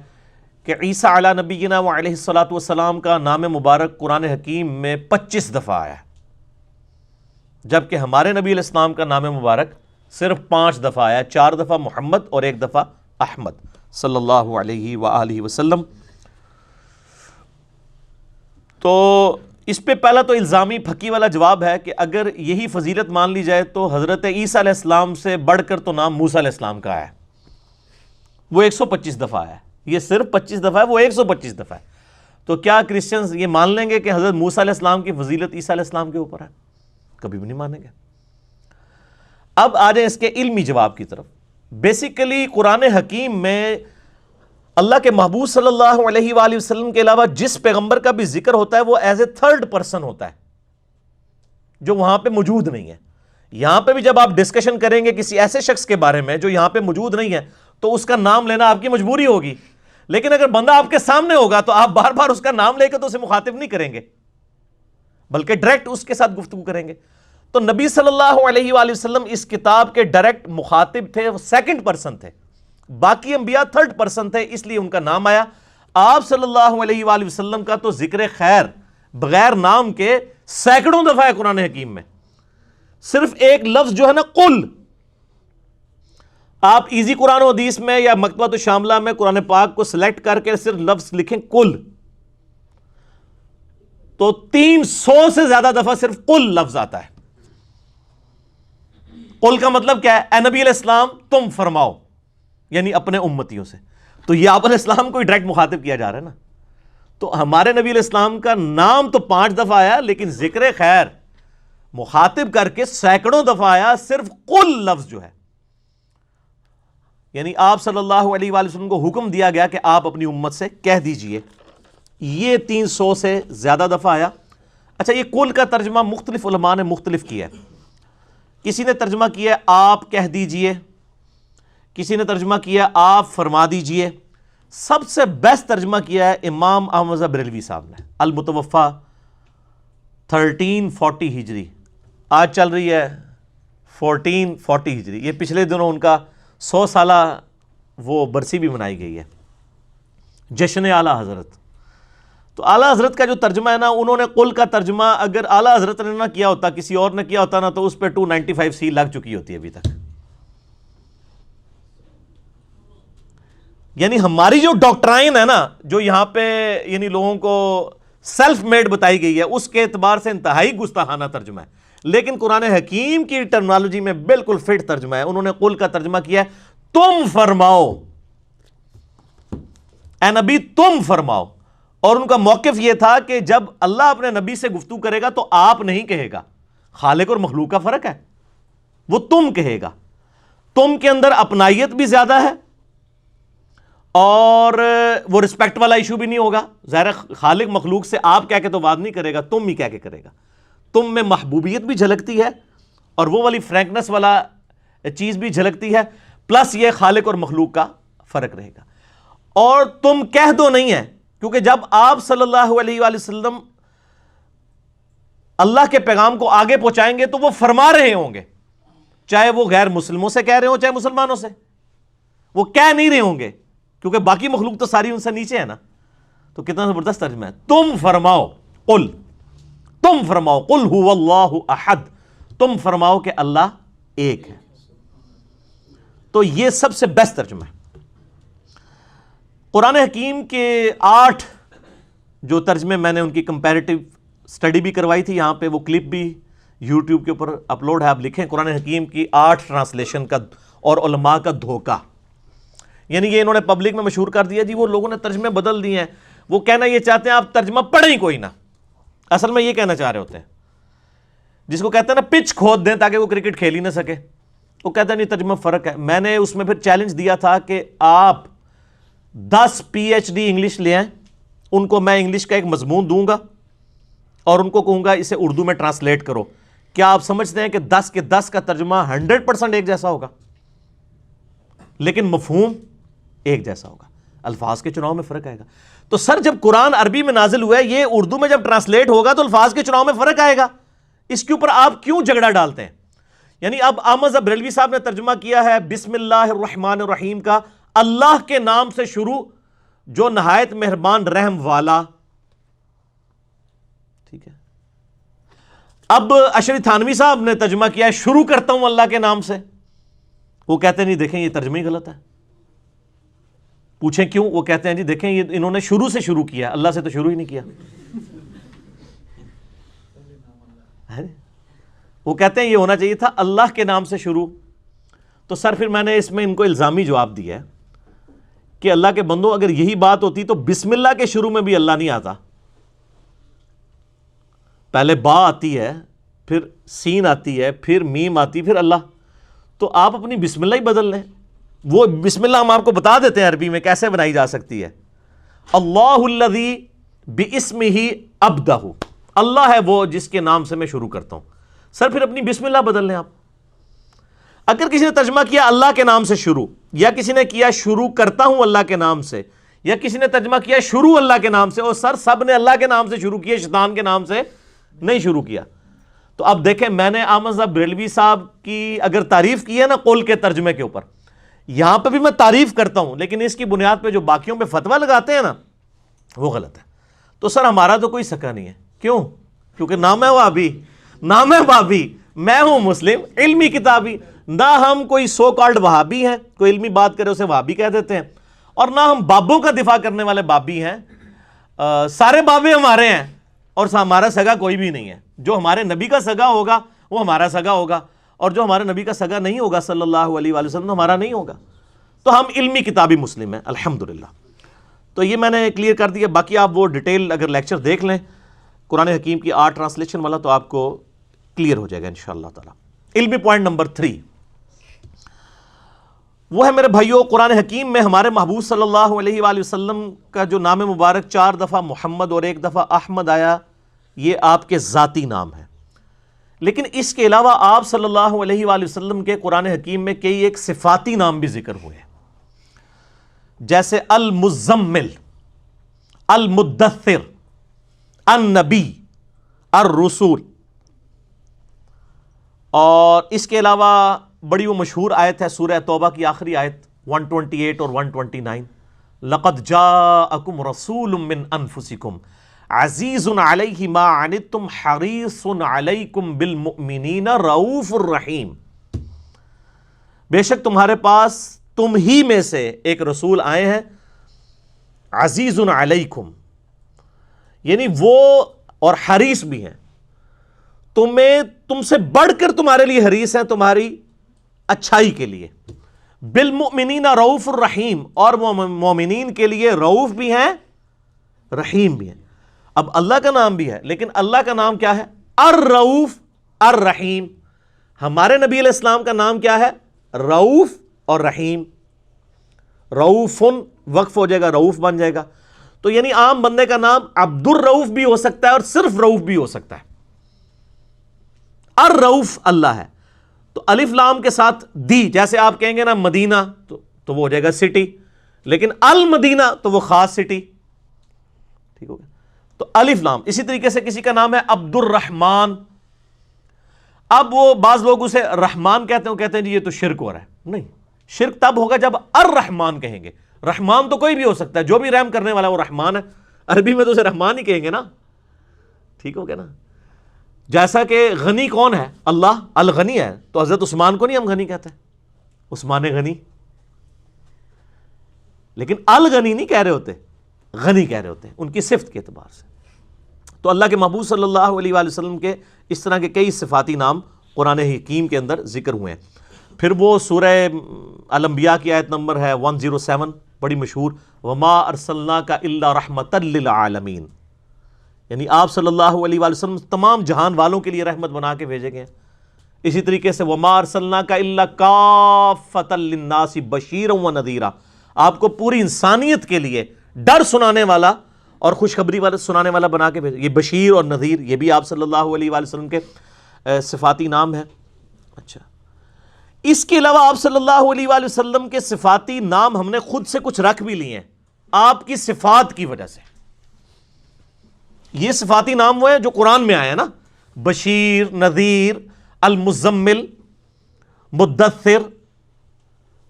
A: کہ عیسیٰ علی نبینا و علیہ الصلاۃ والسلام کا نام مبارک قرآن حکیم میں 25 دفعہ آیا ہے، جبکہ ہمارے نبی علیہ السلام کا نام مبارک صرف 5 دفعہ آیا ہے، 4 دفعہ محمد اور 1 دفعہ احمد صلی اللہ علیہ وآلہ وسلم۔ تو اس پہ پہلا تو الزامی پھکی والا جواب ہے کہ اگر یہی فضیلت مان لی جائے تو حضرت عیسیٰ علیہ السلام سے بڑھ کر تو نام موسیٰ علیہ السلام کا ہے، وہ 125 دفعہ ہے، یہ صرف 25 دفعہ ہے، وہ 125 دفعہ ہے۔ تو کیا کرسچنز یہ مان لیں گے کہ حضرت موسیٰ علیہ السلام کی فضیلت عیسیٰ علیہ السلام کے اوپر ہے؟ کبھی بھی نہیں مانیں گے۔ اب آ جائیں اس کے علمی جواب کی طرف۔ بیسیکلی قرآن حکیم میں اللہ کے محبوب صلی اللہ علیہ وآلہ وسلم کے علاوہ جس پیغمبر کا بھی ذکر ہوتا ہے وہ ایز اے تھرڈ پرسن ہوتا ہے، جو وہاں پہ موجود نہیں ہے۔ یہاں پہ بھی جب آپ ڈسکشن کریں گے کسی ایسے شخص کے بارے میں جو یہاں پہ موجود نہیں ہے تو اس کا نام لینا آپ کی مجبوری ہوگی، لیکن اگر بندہ آپ کے سامنے ہوگا تو آپ بار بار اس کا نام لے کے تو اسے مخاطب نہیں کریں گے، بلکہ ڈائریکٹ اس کے ساتھ گفتگو کریں گے۔ تو نبی صلی اللہ علیہ وآلہ وسلم اس کتاب کے ڈائریکٹ مخاطب تھے، وہ سیکنڈ پرسن تھے، باقی انبیاء تھرڈ پرسن تھے، اس لیے ان کا نام آیا۔ آپ صلی اللہ علیہ وآلہ وسلم کا تو ذکر خیر بغیر نام کے سینکڑوں دفعہ ہے قرآن حکیم میں، صرف ایک لفظ جو ہے نا قل، آپ ایزی قرآن و حدیث میں یا مکتبۃ الشاملہ میں قرآن پاک کو سلیکٹ کر کے صرف لفظ لکھیں قل، تو 300 سے زیادہ دفعہ صرف قل لفظ آتا ہے۔ قل کا مطلب کیا ہے؟ اے نبی علیہ السلام تم فرماؤ، یعنی اپنے امتیوں سے۔ تو یہ آپ علیہ السلام کو ہی ڈائریکٹ مخاطب کیا جا رہا ہے نا۔ تو ہمارے نبی علیہ السلام کا نام تو 5 دفعہ آیا، لیکن ذکر خیر مخاطب کر کے سینکڑوں دفعہ آیا، صرف قل لفظ جو ہے، یعنی آپ صلی اللہ علیہ وآلہ وسلم کو حکم دیا گیا کہ آپ اپنی امت سے کہہ دیجئے، یہ 300 سے زیادہ دفعہ آیا۔ اچھا، یہ قل کا ترجمہ مختلف علماء نے مختلف کیا ہے۔ کسی نے ترجمہ کیا آپ کہہ دیجئے، کسی نے ترجمہ کیا آپ فرما دیجئے۔ سب سے بیسٹ ترجمہ کیا ہے امام احمد رضا بریلوی صاحب نے، المتوفا 1340 ہجری، آج چل رہی ہے 1440 ہجری۔ یہ پچھلے دنوں ان کا 100 سالہ وہ برسی بھی منائی گئی ہے، جشن اعلیٰ حضرت۔ تو اعلیٰ حضرت کا جو ترجمہ ہے نا، انہوں نے قل کا ترجمہ اگر اعلیٰ حضرت نے نہ کیا ہوتا، کسی اور نے کیا ہوتا نا، تو اس پہ 295C لگ چکی ہوتی ہے ابھی تک۔ یعنی ہماری جو ڈاکٹرائن ہے نا، جو یہاں پہ یعنی لوگوں کو سیلف میڈ بتائی گئی ہے، اس کے اعتبار سے انتہائی گستاخانہ ترجمہ ہے، لیکن قرآن حکیم کی ٹرمنالوجی میں بالکل فٹ ترجمہ ہے۔ انہوں نے قل کا ترجمہ کیا ہے تم فرماؤ، اے نبی تم فرماؤ۔ اور ان کا موقف یہ تھا کہ جب اللہ اپنے نبی سے گفتگو کرے گا تو آپ نہیں کہے گا، خالق اور مخلوق کا فرق ہے، وہ تم کہے گا۔ تم کے اندر اپنائیت بھی زیادہ ہے اور وہ رسپیکٹ والا ایشو بھی نہیں ہوگا۔ ظاہر خالق مخلوق سے آپ کہہ کے تو بات نہیں کرے گا، تم ہی کہہ کے کرے گا۔ تم میں محبوبیت بھی جھلکتی ہے اور وہ والی فرینکنس والا چیز بھی جھلکتی ہے، پلس یہ خالق اور مخلوق کا فرق رہے گا. اور تم کہہ دو نہیں ہے، کیونکہ جب آپ صلی اللہ علیہ وآلہ وسلم اللہ کے پیغام کو آگے پہنچائیں گے تو وہ فرما رہے ہوں گے، چاہے وہ غیر مسلموں سے کہہ رہے ہوں چاہے مسلمانوں سے، وہ کہہ نہیں رہے ہوں گے کیونکہ باقی مخلوق تو ساری ان سے نیچے ہے نا. تو کتنا زبردست ترجمہ ہے. تم فرماؤ، قل، تم فرماؤ، قل هو اللہ احد، تم فرماؤ کہ اللہ ایک ہے. تو یہ سب سے بیسٹ ترجمہ ہے. قرآن حکیم کے 8 جو ترجمے میں نے ان کی کمپیریٹیو سٹڈی بھی کروائی تھی، یہاں پہ وہ کلپ بھی یوٹیوب کے اوپر اپلوڈ ہے، آپ لکھیں قرآن حکیم کی 8 ٹرانسلیشن کا اور علماء کا دھوکہ. یعنی یہ انہوں نے پبلک میں مشہور کر دیا جی وہ لوگوں نے ترجمے بدل دیے ہیں. وہ کہنا یہ چاہتے ہیں آپ ترجمہ پڑھیں ہی کوئی نہ، اصل میں یہ کہنا چاہ رہے ہوتے ہیں، جس کو کہتے ہیں نا پچ کھود دیں تاکہ وہ کرکٹ کھیل ہی نہ سکے. وہ کہتے ہیں نہیں ترجمہ فرق ہے. میں نے اس میں پھر چیلنج دیا تھا کہ آپ 10 PhD انگلش لے آئیں، ان کو میں انگلش کا ایک مضمون دوں گا اور ان کو کہوں گا اسے اردو میں ٹرانسلیٹ کرو. کیا آپ سمجھتے ہیں کہ 10 کے 10 کا ترجمہ 100% ایک جیسا ہوگا؟ لیکن مفہوم ایک جیسا ہوگا، الفاظ کے چناؤ میں فرق آئے گا. تو سر جب قرآن عربی میں نازل ہوا ہے، یہ اردو میں جب ٹرانسلیٹ ہوگا تو الفاظ کے چناؤ میں فرق آئے گا. اس کے اوپر آپ کیوں جھگڑا ڈالتے ہیں؟ یعنی اب احمد بریلوی صاحب نے ترجمہ کیا ہے بسم اللہ الرحمن الرحیم کا، اللہ کے نام سے شروع جو نہایت مہربان رحم والا. ٹھیک ہے. اب اشری تھانوی صاحب نے ترجمہ کیا ہے شروع کرتا ہوں اللہ کے نام سے. وہ کہتے ہیں نہیں دیکھیں یہ ترجمہ ہی غلط ہے. پوچھیں کیوں؟ وہ کہتے ہیں جی دیکھیں یہ انہوں نے شروع سے شروع کیا، اللہ سے تو شروع ہی نہیں کیا. وہ کہتے ہیں یہ ہونا چاہیے تھا اللہ کے نام سے شروع. تو سر پھر میں نے اس میں ان کو الزامی جواب دیا ہے کہ اللہ کے بندوں اگر یہی بات ہوتی تو بسم اللہ کے شروع میں بھی اللہ نہیں آتا. پہلے با آتی ہے، پھر سین آتی ہے، پھر میم آتی، پھر اللہ. تو آپ اپنی بسم اللہ ہی بدل لیں. وہ بسم اللہ ہم آپ کو بتا دیتے ہیں عربی میں کیسے بنائی جا سکتی ہے. اللہ الذی باسمہ ابدہ، اللہ ہے وہ جس کے نام سے میں شروع کرتا ہوں. سر پھر اپنی بسم اللہ بدل لیں آپ. اگر کسی نے ترجمہ کیا اللہ کے نام سے شروع، یا کسی نے کیا شروع کرتا ہوں اللہ کے نام سے، یا کسی نے ترجمہ کیا شروع اللہ کے نام سے، اور سر سب نے اللہ کے نام سے شروع کیا، شیطان کے نام سے نہیں شروع کیا. تو اب دیکھیں میں نے احمد بریلوی صاحب کی اگر تعریف کی ہے نا قول کے ترجمے کے اوپر، یہاں پہ بھی میں تعریف کرتا ہوں، لیکن اس کی بنیاد پہ جو باقیوں پہ فتویٰ لگاتے ہیں نا وہ غلط ہے. تو سر ہمارا تو کوئی سکا نہیں ہے. کیوں؟ کیونکہ نام ہے وہابی، نام ہے بابی، میں ہوں مسلم علمی کتابی. نہ ہم کوئی سو کالڈ وہابی ہیں، کوئی علمی بات کرے اسے وہابی کہہ دیتے ہیں، اور نہ ہم بابوں کا دفاع کرنے والے بابی ہیں. سارے بابے ہمارے ہیں اور ہمارا سگا کوئی بھی نہیں ہے. جو ہمارے نبی کا سگا ہوگا وہ ہمارا سگا ہوگا، اور جو ہمارے نبی کا سگا نہیں ہوگا صلی اللہ علیہ وآلہ وسلم ہمارا نہیں ہوگا. تو ہم علمی کتابی مسلم ہیں الحمدللہ. تو یہ میں نے کلیئر کر دیا. باقی آپ وہ ڈیٹیل اگر لیکچر دیکھ لیں قرآن حکیم کی 8 ٹرانسلیشن والا تو آپ کو کلیئر ہو جائے گا انشاءاللہ تعالی. علمی پوائنٹ نمبر 3 وہ ہے میرے بھائیوں، قرآن حکیم میں ہمارے محبوب صلی اللہ علیہ وآلہ وسلم کا جو نام مبارک 4 دفعہ محمد اور 1 دفعہ احمد آیا، یہ آپ کے ذاتی نام ہے. لیکن اس کے علاوہ آپ صلی اللہ علیہ وآلہ وسلم کے قرآن حکیم میں کئی ایک صفاتی نام بھی ذکر ہوئے ہیں، جیسے المزمل، المدثر، النبی، الرسول. اور اس کے علاوہ بڑی وہ مشہور آیت ہے سورہ توبہ کی آخری آیت 128 اور 129، لَقَدْ جَاءَكُمْ رَسُولٌ مِّنْ أَنفُسِكُمْ عَزِيزٌ عَلَيْهِ مَا عَنِتُّمْ حَرِيصٌ عَلَيْكُمْ بِالْمُؤْمِنِينَ رَؤُوفٌ رَحِيمٌ. بے شک تمہارے پاس تم ہی میں سے ایک رسول آئے ہیں، عزیز علیکم، یعنی وہ اور حریص بھی ہیں، تم سے بڑھ کر تمہارے لیے حریص ہیں تمہاری اچھائی کے لیے. بالمؤمنین رؤوف الرحیم، اور مومنین کے لیے رؤوف بھی ہیں رحیم بھی ہیں. اب اللہ کا نام بھی ہے لیکن اللہ کا نام کیا ہے؟ الرؤوف الرحیم. ہمارے نبی علیہ السلام کا نام کیا ہے؟ رؤوف اور رحیم. رؤوفن وقف ہو جائے گا، رؤوف بن جائے گا. تو یعنی عام بندے کا نام عبد الرؤوف بھی ہو سکتا ہے اور صرف رؤوف بھی ہو سکتا ہے. الرؤوف اللہ ہے. تو الف لام کے ساتھ دی، جیسے آپ کہیں گے نا مدینہ تو وہ ہو جائے گا سٹی، لیکن المدینہ تو وہ خاص سٹی. ٹھیک ہو گیا. تو الف لام. اسی طریقے سے کسی کا نام ہے عبد الرحمن، اب وہ بعض لوگ اسے رحمان کہتے ہیں، وہ کہتے ہیں جی یہ تو شرک ہو رہا ہے. نہیں، شرک تب ہوگا جب الرحمن کہیں گے. رحمان تو کوئی بھی ہو سکتا ہے، جو بھی رحم کرنے والا وہ رحمان ہے. عربی میں تو اسے رحمان ہی کہیں گے نا. ٹھیک ہو گیا نا. جیسا کہ غنی کون ہے؟ اللہ الغنی ہے. تو حضرت عثمان کو نہیں ہم غنی کہتے ہیں، عثمان غنی، لیکن الغنی نہیں کہہ رہے ہوتے، غنی کہہ رہے ہوتے ہیں ان کی صفت کے اعتبار سے. تو اللہ کے محبوب صلی اللہ علیہ وآلہ وسلم کے اس طرح کے کئی صفاتی نام قرآن حکیم کے اندر ذکر ہوئے ہیں. پھر وہ سورہ الانبیاء کی آیت نمبر ہے 107 بڑی مشہور، وما ارسلناک الا رحمۃ للعالمین، یعنی آپ صلی اللہ علیہ وآلہ وسلم تمام جہان والوں کے لیے رحمت بنا کے بھیجے گئے ہیں. اسی طریقے سے وما ارسلناک الا کافۃ للناس بشیرا ونذیرا، آپ کو پوری انسانیت کے لیے ڈر سنانے والا اور خوشخبری والا سنانے والا بنا کے بھیجا. یہ بشیر اور نذیر یہ بھی آپ صلی اللہ علیہ وآلہ وسلم کے صفاتی نام ہیں. اچھا، اس کے علاوہ آپ صلی اللہ علیہ وآلہ وسلم کے صفاتی نام ہم نے خود سے کچھ رکھ بھی لیے ہیں آپ کی صفات کی وجہ سے. یہ صفاتی نام وہ ہیں جو قرآن میں آئے ہیں نا، بشیر، نذیر، المزمل، مدثر،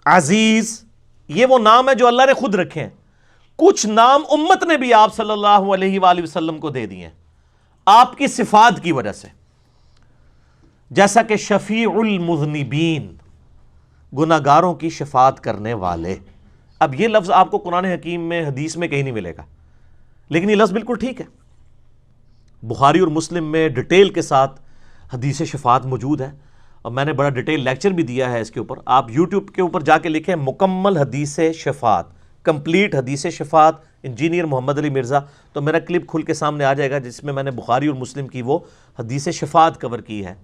A: عزیز، یہ وہ نام ہے جو اللہ نے خود رکھے ہیں. کچھ نام امت نے بھی آپ صلی اللہ علیہ وآلہ وسلم کو دے دیے ہیں آپ کی صفات کی وجہ سے، جیسا کہ شفیع المذنبین، گناہگاروں کی شفاعت کرنے والے. اب یہ لفظ آپ کو قرآن حکیم میں حدیث میں کہیں نہیں ملے گا، لیکن یہ لفظ بالکل ٹھیک ہے. بخاری اور مسلم میں ڈیٹیل کے ساتھ حدیث شفاعت موجود ہے، اور میں نے بڑا ڈیٹیل لیکچر بھی دیا ہے اس کے اوپر. آپ یوٹیوب کے اوپر جا کے لکھیں مکمل حدیث شفاعت، کمپلیٹ حدیث شفاعت انجینئر محمد علی مرزا، تو میرا کلپ کھل کے سامنے آ جائے گا جس میں نے بخاری اور مسلم کی وہ حدیث شفاعت کور کی ہے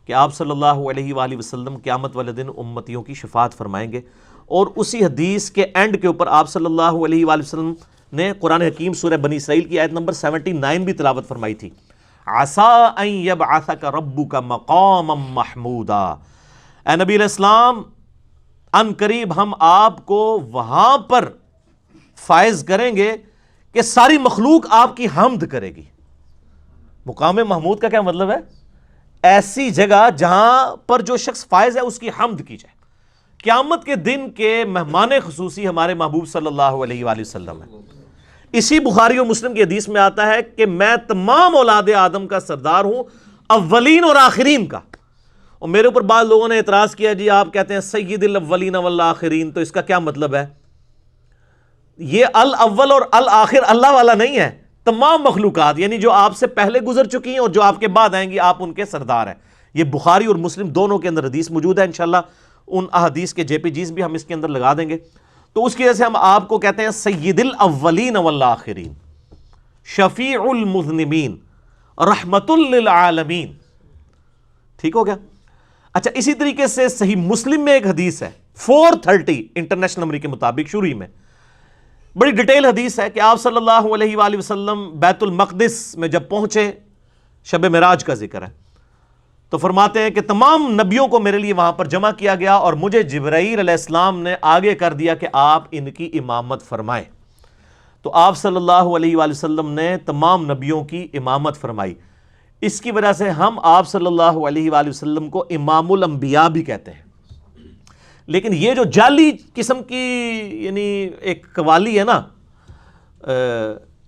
A: کہ آپ صلی اللہ علیہ وآلہ وسلم قیامت والے دن امتیوں کی شفاعت فرمائیں گے. اور اسی حدیث کے اینڈ کے اوپر آپ صلی اللہ علیہ وآلہ وسلم نے قرآن حکیم سورہ بنی اسرائیل کی آیت نمبر 79 بھی تلاوت فرمائی تھی، عَسَىٰ أَن يَبْعَثَكَ رَبُّكَ مَقَامًا مَحْمُودًا. اے نبی علیہ السلام، ان قریب ہم آپ کو وہاں پر فائز کریں گے کہ ساری مخلوق آپ کی حمد کرے گی. مقام محمود کا کیا مطلب ہے؟ ایسی جگہ جہاں پر جو شخص فائز ہے اس کی حمد کی جائے. قیامت کے دن کے مہمان خصوصی ہمارے محبوب صلی اللہ علیہ وآلہ وسلم ہے. اسی بخاری اور مسلم کی حدیث میں آتا ہے کہ میں تمام اولاد آدم کا سردار ہوں، اولین اور آخرین کا. اور میرے اوپر بعض لوگوں نے اعتراض کیا، جی آپ کہتے ہیں سید الاولین والآخرین، تو اس کا کیا مطلب ہے؟ یہ الاول اور الآخر اللہ والا نہیں ہے، تمام مخلوقات، یعنی جو آپ سے پہلے گزر چکی ہیں اور جو آپ کے بعد آئیں گی آپ ان کے سردار ہیں. یہ بخاری اور مسلم دونوں کے اندر حدیث موجود ہے. انشاءاللہ ان احادیث کے JPGs بھی ہم اس کے اندر لگا دیں گے. تو اس کی وجہ سے ہم آپ کو کہتے ہیں سید الاولین والآخرین، شفیع المذنبین، رحمت للعالمین. ٹھیک ہو گیا؟ اچھا، اسی طریقے سے صحیح مسلم میں ایک حدیث ہے 430 انٹرنیشنل نمبر کے مطابق، شروع میں بڑی ڈیٹیل حدیث ہے کہ آپ صلی اللہ علیہ وآلہ وسلم بیت المقدس میں جب پہنچے، شب معراج کا ذکر ہے، تو فرماتے ہیں کہ تمام نبیوں کو میرے لیے وہاں پر جمع کیا گیا اور مجھے جبرائیل علیہ السلام نے آگے کر دیا کہ آپ ان کی امامت فرمائیں. تو آپ صلی اللہ علیہ وآلہ وسلم نے تمام نبیوں کی امامت فرمائی. اس کی وجہ سے ہم آپ صلی اللہ علیہ وآلہ وسلم کو امام الانبیاء بھی کہتے ہیں. لیکن یہ جو جعلی قسم کی یعنی ایک قوالی ہے نا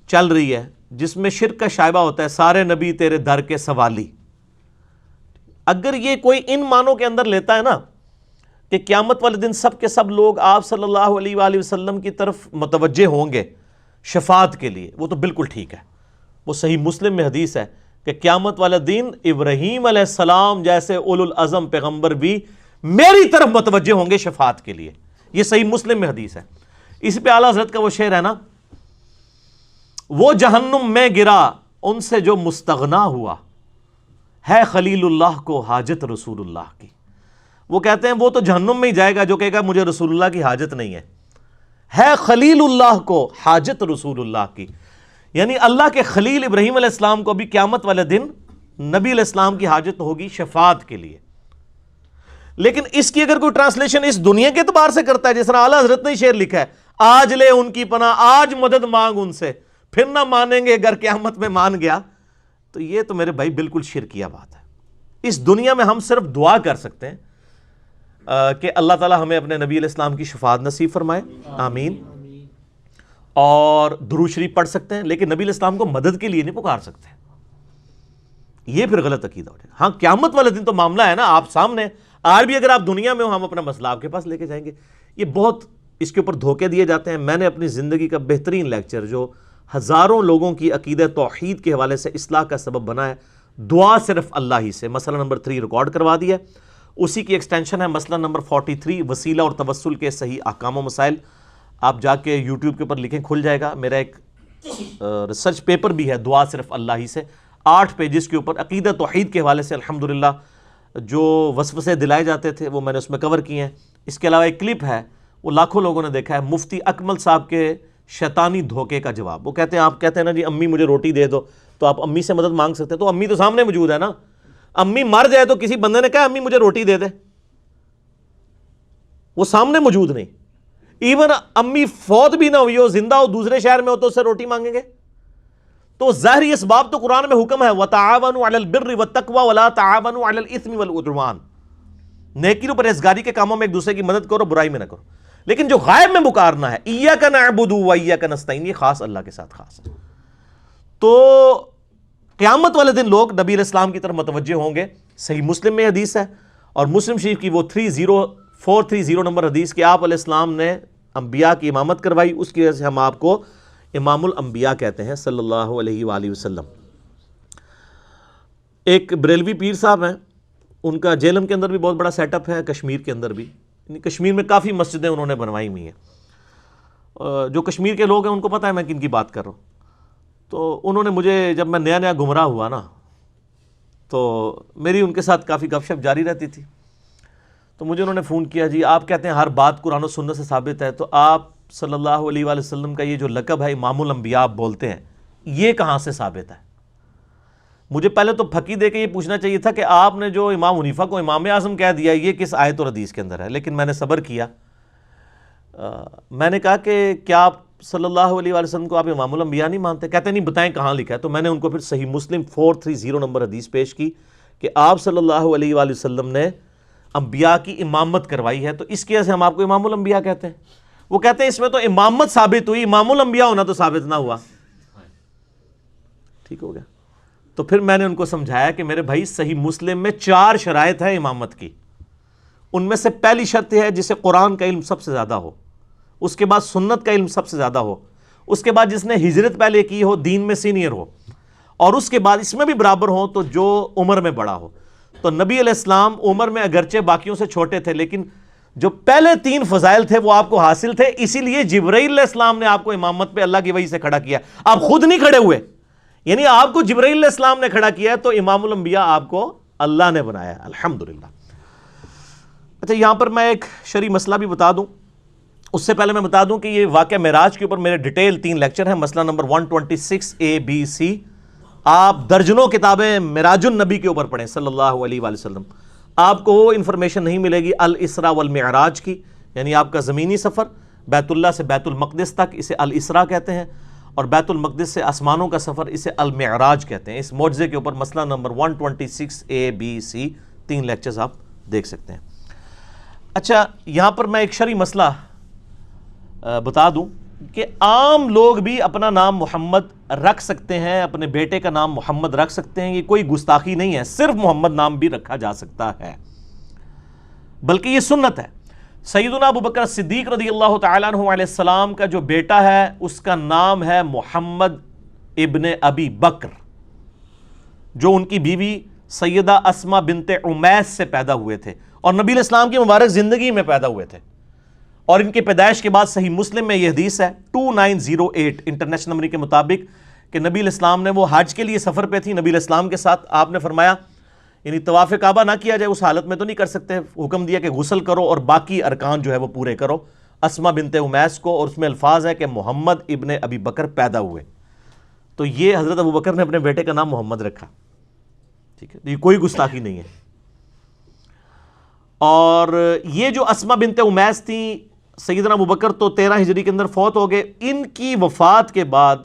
A: چل رہی ہے، جس میں شرک کا شائبہ ہوتا ہے، سارے نبی تیرے در کے سوالی، اگر یہ کوئی ان معنوں کے اندر لیتا ہے نا کہ قیامت والے دن سب کے سب لوگ آپ صلی اللہ علیہ وآلہ وسلم کی طرف متوجہ ہوں گے شفاعت کے لیے، وہ تو بالکل ٹھیک ہے. وہ صحیح مسلم میں حدیث ہے کہ قیامت والے دن ابراہیم علیہ السلام جیسے اولو العزم پیغمبر بھی میری طرف متوجہ ہوں گے شفاعت کے لیے. یہ صحیح مسلم میں حدیث ہے. اس پہ اعلیٰ حضرت کا وہ شعر ہے نا، وہ جہنم میں گرا ان سے جو مستغنا ہوا، ہے خلیل اللہ کو حاجت رسول اللہ کی. وہ کہتے ہیں وہ تو جہنم میں ہی جائے گا جو کہے گا مجھے رسول اللہ کی حاجت نہیں ہے خلیل اللہ کو حاجت رسول اللہ کی. یعنی اللہ کے خلیل ابراہیم علیہ السلام کو بھی قیامت والے دن نبی علیہ السلام کی حاجت ہوگی شفاعت کے لیے. لیکن اس کی اگر کوئی ٹرانسلیشن اس دنیا کے اعتبار سے کرتا ہے، جس طرح اعلیٰ حضرت نے شعر لکھا ہے، آج لے ان کی پناہ، آج مدد مانگ ان سے، پھر نہ مانیں گے گر قیامت میں مان گیا، تو یہ تو میرے بھائی بالکل شرکیہ بات ہے. اس دنیا میں ہم صرف دعا کر سکتے ہیں کہ اللہ تعالیٰ ہمیں اپنے نبی علیہ السلام کی شفاعت نصیب فرمائے، آمین، اور درود شریف پڑھ سکتے ہیں، لیکن نبی علیہ السلام کو مدد کے لیے نہیں پکار سکتے. یہ پھر غلط عقیدہ ہو جائے گا. ہاں قیامت والے دن تو معاملہ ہے نا آپ سامنے، آج بھی اگر آپ دنیا میں ہو ہم اپنا مسئلہ آپ کے پاس لے کے جائیں گے. یہ بہت اس کے اوپر دھوکے دیے جاتے ہیں. میں نے اپنی زندگی کا بہترین لیکچر جو ہزاروں لوگوں کی عقیدہ توحید کے حوالے سے اصلاح کا سبب بنا ہے، دعا صرف اللہ ہی سے، مسئلہ نمبر 3 ریکارڈ کروا دیا ہے. اسی کی ایکسٹینشن ہے مسئلہ نمبر 43 وسیلہ اور توسل کے صحیح احکام و مسائل. آپ جا کے یوٹیوب کے اوپر لکھیں، کھل جائے گا. میرا ایک ریسرچ پیپر بھی ہے دعا صرف اللہ ہی سے، 8 پیجز کے اوپر عقیدہ توحید کے حوالے سے الحمدللہ جو وسوسے دلائے جاتے تھے وہ میں نے اس میں کور کیے ہیں. اس کے علاوہ ایک کلپ ہے، وہ لاکھوں لوگوں نے دیکھا ہے، مفتی اکمل صاحب کے شیطانی دھوکے کا جواب. وہ کہتے ہیں، آپ کہتے ہیں نا جی امی مجھے روٹی دے دو، تو آپ امی سے مدد مانگ سکتے ہیں. تو امی تو سامنے موجود ہے نا. امی مر جائے تو کسی بندے نے کہا امی مجھے روٹی دے دے، وہ سامنے موجود نہیں. ایون امی فوت بھی نہ ہوئی ہو، زندہ ہو، دوسرے شہر میں ہو، تو اس سے روٹی مانگیں گے. تو ظاہری اسباب تو قرآن میں حکم ہے، وَتَعَاوَنُوا عَلَى الْبِرِّ وَالتَّقْوَى وَلَا تَعَاوَنُوا عَلَى الْإِثْمِ وَالْعُدْوَانِ. نیکی اور پرہیزگاری کے کاموں میں ایک دوسرے کی مدد کرو، برائی میں نہ کرو. لیکن جو غائب میں پکارنا ہے، ایاک نعبد و ایاک نستعین، یہ خاص اللہ کے ساتھ خاص ہے. تو قیامت والے دن لوگ نبی علیہ السلام کی طرف متوجہ ہوں گے. صحیح مسلم میں حدیث ہے، اور مسلم شریف کی وہ 430 نمبر حدیث کہ آپ علیہ السلام نے انبیاء کی امامت کروائی، اس کی وجہ سے ہم آپ کو امام الانبیاء کہتے ہیں صلی اللہ علیہ وآلہ وسلم. ایک بریلوی پیر صاحب ہیں، ان کا جیلم کے اندر بھی بہت بڑا سیٹ اپ ہے، کشمیر کے اندر بھی. کشمیر میں کافی مسجدیں انہوں نے بنوائی ہوئی ہیں. جو کشمیر کے لوگ ہیں ان کو پتہ ہے میں کن کی بات کر رہا ہوں. تو انہوں نے مجھے، جب میں نیا نیا گمراہ ہوا نا، تو میری ان کے ساتھ کافی گپ شپ جاری رہتی تھی. تو مجھے انہوں نے فون کیا، جی آپ کہتے ہیں ہر بات قرآن و سنت سے ثابت ہے، تو آپ صلی اللہ علیہ وآلہ وسلم کا یہ جو لقب ہے امام الانبیاء آپ بولتے ہیں، یہ کہاں سے ثابت ہے؟ مجھے پہلے تو پھکی دے کے یہ پوچھنا چاہیے تھا کہ آپ نے جو امام حنیفہ کو امام اعظم کہہ دیا یہ کس آیت اور حدیث کے اندر ہے. لیکن میں نے صبر کیا. میں نے کہا کہ کیا آپ صلی اللہ علیہ وآلہ وسلم کو آپ امام الانبیاء نہیں مانتے؟ کہتے نہیں، بتائیں کہاں لکھا ہے. تو میں نے ان کو پھر صحیح مسلم 430 نمبر حدیث پیش کی کہ آپ صلی اللہ علیہ وآلہ وسلم نے انبیاء کی امامت کروائی ہے، تو اس کی وجہ سے ہم آپ کو امام الانبیاء کہتے ہیں. وہ کہتے ہیں اس میں تو امامت ثابت ہوئی، امام الانبیاء ہونا تو ثابت نہ ہوا. ٹھیک ہو گیا. تو پھر میں نے ان کو سمجھایا کہ میرے بھائی صحیح مسلم میں 4 شرائط ہیں امامت کی. ان میں سے پہلی شرط ہے جسے قرآن کا علم سب سے زیادہ ہو، اس کے بعد سنت کا علم سب سے زیادہ ہو، اس کے بعد جس نے ہجرت پہلے کی ہو، دین میں سینئر ہو، اور اس کے بعد اس میں بھی برابر ہو تو جو عمر میں بڑا ہو. تو نبی علیہ السلام عمر میں اگرچہ باقیوں سے چھوٹے تھے، لیکن جو پہلے 3 فضائل تھے وہ آپ کو حاصل تھے. اسی لیے جبرائیل علیہ السلام نے آپ کو امامت پہ اللہ کی وحی سے کھڑا کیا. آپ خود نہیں کھڑے ہوئے، یعنی آپ کو جبرائیل علیہ السلام نے کھڑا کیا ہے، تو امام الانبیاء آپ کو اللہ نے بنایا، الحمدللہ. اچھا، یہاں پر میں ایک شرعی مسئلہ بھی بتا دوں. اس سے پہلے میں بتا دوں کہ یہ واقعہ معراج کے اوپر میرے ڈیٹیل 3 لیکچر ہیں. مسئلہ نمبر 126 ABC. آپ درجنوں کتابیں معراج النبی کے اوپر پڑھیں صلی اللہ علیہ وآلہ وسلم. آپ کو وہ انفارمیشن نہیں ملے گی الاسراء والمعراج کی، یعنی آپ کا زمینی سفر بیت اللہ سے بیت المقدس تک، اسے الاسراء کہتے ہیں، اور بیت المقدس سے آسمانوں کا سفر اسے المعراج کہتے ہیں. اس معجزے کے اوپر مسئلہ نمبر 126 ABC 3 لیکچرز آپ دیکھ سکتے ہیں. اچھا، یہاں پر میں ایک شرعی مسئلہ بتا دوں کہ عام لوگ بھی اپنا نام محمد رکھ سکتے ہیں، اپنے بیٹے کا نام محمد رکھ سکتے ہیں. یہ کوئی گستاخی نہیں ہے، صرف محمد نام بھی رکھا جا سکتا ہے، بلکہ یہ سنت ہے. سیدنا ابو بکر صدیق رضی اللہ تعالیٰ عنہ علیہ السلام کا جو بیٹا ہے اس کا نام ہے محمد ابن ابی بکر، جو ان کی بیوی سیدہ اسما بنت عمیس سے پیدا ہوئے تھے اور نبی علیہ السلام کی مبارک زندگی میں پیدا ہوئے تھے. اور ان کی پیدائش کے بعد صحیح مسلم میں یہ حدیث ہے 2908 انٹرنیشنل نمبر کے مطابق کہ نبی علیہ السلام نے وہ حج کے لیے سفر پہ تھی نبی علیہ السلام کے ساتھ. آپ نے فرمایا یعنی طواف کعبہ نہ کیا جائے، اس حالت میں تو نہیں کر سکتے، حکم دیا کہ غسل کرو اور باقی ارکان جو ہے وہ پورے کرو اسما بنت عمیس کو. اور اس میں الفاظ ہے کہ محمد ابن ابی بکر پیدا ہوئے. تو یہ حضرت ابو بکر نے اپنے بیٹے کا نام محمد رکھا. ٹھیک ہے، یہ کوئی گستاخی نہیں ہے. اور یہ جو اسما بنت امیس تھیں، سیدنا ابوبکر تو 13 ہجری کے اندر فوت ہو گئے، ان کی وفات کے بعد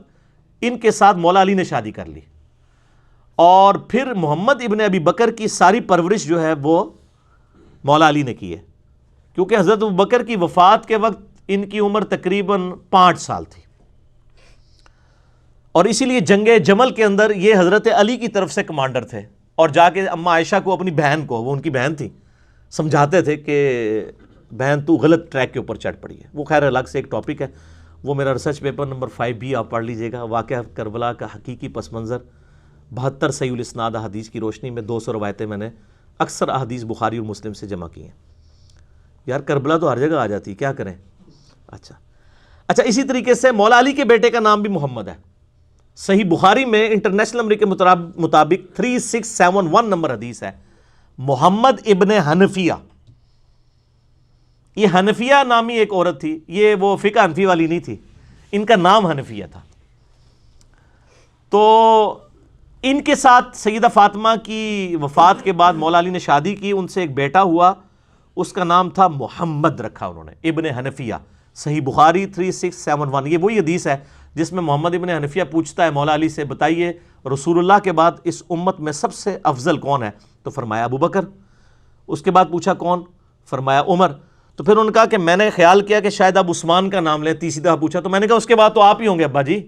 A: ان کے ساتھ مولا علی نے شادی کر لی، اور پھر محمد ابن ابی بکر کی ساری پرورش جو ہے وہ مولا علی نے کی ہے، کیونکہ حضرت ابوبکر کی وفات کے وقت ان کی عمر تقریباً 5 سال تھی، اور اسی لیے جنگ جمل کے اندر یہ حضرت علی کی طرف سے کمانڈر تھے، اور جا کے اما عائشہ کو، اپنی بہن کو، وہ ان کی بہن تھی، سمجھاتے تھے کہ بہن تو غلط ٹریک کے اوپر چڑھ پڑی ہے. وہ خیر الگ سے ایک ٹاپک ہے، وہ میرا ریسرچ پیپر نمبر 5B آپ پڑھ لیجئے گا، واقعہ کربلا کا حقیقی پس منظر، 72 صحیح الاسناد احادیث کی روشنی میں 200 روایتیں میں نے اکثر احادیث بخاری اور مسلم سے جمع کی ہیں. یار کربلا تو ہر جگہ آ جاتی ہے، کیا کریں. اچھا اسی طریقے سے مولا علی کے بیٹے کا نام بھی محمد ہے. صحیح بخاری میں انٹرنیشنل نمبر کے مطابق 3671 نمبر حدیث ہے، محمد ابن حنفیہ. یہ حنفیہ نامی ایک عورت تھی، یہ وہ فقہ حنفی والی نہیں تھی، ان کا نام حنفیہ تھا. تو ان کے ساتھ سیدہ فاطمہ کی وفات کے بعد مولا علی نے شادی کی، ان سے ایک بیٹا ہوا، اس کا نام تھا محمد رکھا انہوں نے، ابن حنفیہ. صحیح بخاری 3671. یہ وہی حدیث ہے جس میں محمد ابن حنفیہ پوچھتا ہے مولا علی سے، بتائیے رسول اللہ کے بعد اس امت میں سب سے افضل کون ہے؟ تو فرمایا ابو بکر. اس کے بعد پوچھا کون؟ فرمایا عمر. تو پھر انہوں نے کہا کہ میں نے خیال کیا کہ شاید آپ عثمان کا نام لیں. تیسری دفعہ پوچھا تو میں نے کہا اس کے بعد تو آپ ہی ہوں گے ابا جی.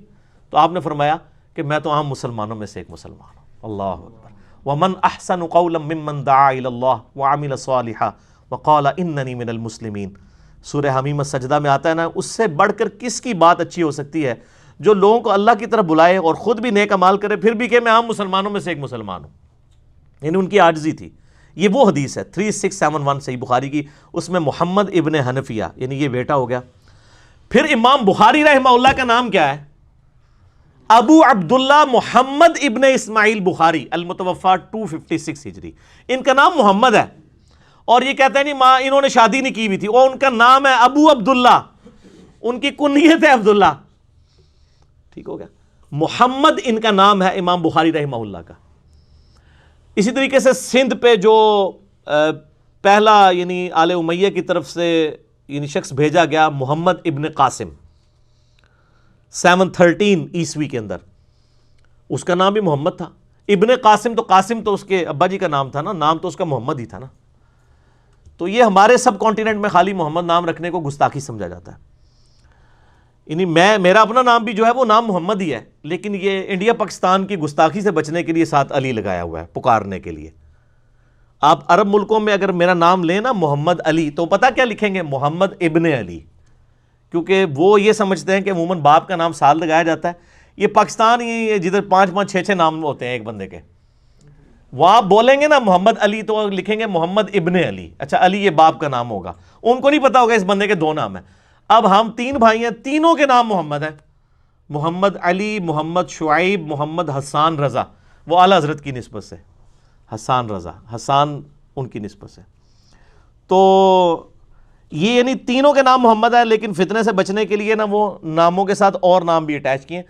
A: تو آپ نے فرمایا کہ میں تو عام مسلمانوں میں سے ایک مسلمان ہوں. اللہ اکبر. ومن احسن قولا ممن دعا الی اللہ وعمل صالحا وقال اننی من المسلمین. سورہ حمیمہ سجدہ میں آتا ہے نا، اس سے بڑھ کر کس کی بات اچھی ہو سکتی ہے جو لوگوں کو اللہ کی طرف بلائے اور خود بھی نیک اعمال کرے، پھر بھی کہ میں عام مسلمانوں میں سے ایک مسلمان ہوں. یعنی ان کی عاجزی تھی. یہ وہ حدیث ہے 3671 صحیح بخاری کی، اس میں محمد ابن حنفیہ یعنی یہ بیٹا ہو گیا. پھر امام بخاری رحمہ اللہ کا نام کیا ہے؟ ابو عبداللہ محمد ابن اسماعیل بخاری، المتوفا 256 ہجری. ان کا نام محمد ہے، اور یہ کہتے ہیں نہیں ماں انہوں نے شادی نہیں کی ہوئی تھی، اور ان کا نام ہے ابو عبداللہ، ان کی کنیت ہے عبداللہ. ٹھیک ہو گیا. محمد ان کا نام ہے امام بخاری رحمہ اللہ کا. اسی طریقے سے سندھ پہ جو پہلا یعنی آل امیہ کی طرف سے یعنی شخص بھیجا گیا، محمد ابن قاسم 713 عیسوی کے اندر، اس کا نام بھی محمد تھا. ابن قاسم تو اس کے ابا جی کا نام تھا نا، نام تو اس کا محمد ہی تھا نا. تو یہ ہمارے سب کانٹیننٹ میں خالی محمد نام رکھنے کو گستاخی سمجھا جاتا ہے. یعنی میرا اپنا نام بھی جو ہے وہ نام محمد ہی ہے، لیکن یہ انڈیا پاکستان کی گستاخی سے بچنے کے لیے ساتھ علی لگایا ہوا ہے پکارنے کے لیے. آپ عرب ملکوں میں اگر میرا نام لیں نا محمد علی، تو پتہ کیا لکھیں گے؟ محمد ابن علی، کیونکہ وہ یہ سمجھتے ہیں کہ عموماً باپ کا نام سال لگایا جاتا ہے. یہ پاکستان ہی جدھر 5 6 نام ہوتے ہیں ایک بندے کے، وہ آپ بولیں گے نا محمد علی تو لکھیں گے محمد ابن علی. اچھا علی یہ باپ کا نام ہوگا، ان کو نہیں پتا ہوگا اس بندے کے 2 نام ہیں. اب ہم 3 بھائی ہیں، تینوں کے نام محمد ہیں، محمد علی، محمد شعیب، محمد حسان رضا. وہ اعلیٰ حضرت کی نسبت سے حسان رضا، حسان ان کی نسبت سے. تو یہ یعنی تینوں کے نام محمد ہیں، لیکن فتنے سے بچنے کے لیے نا وہ ناموں کے ساتھ اور نام بھی اٹیچ کیے.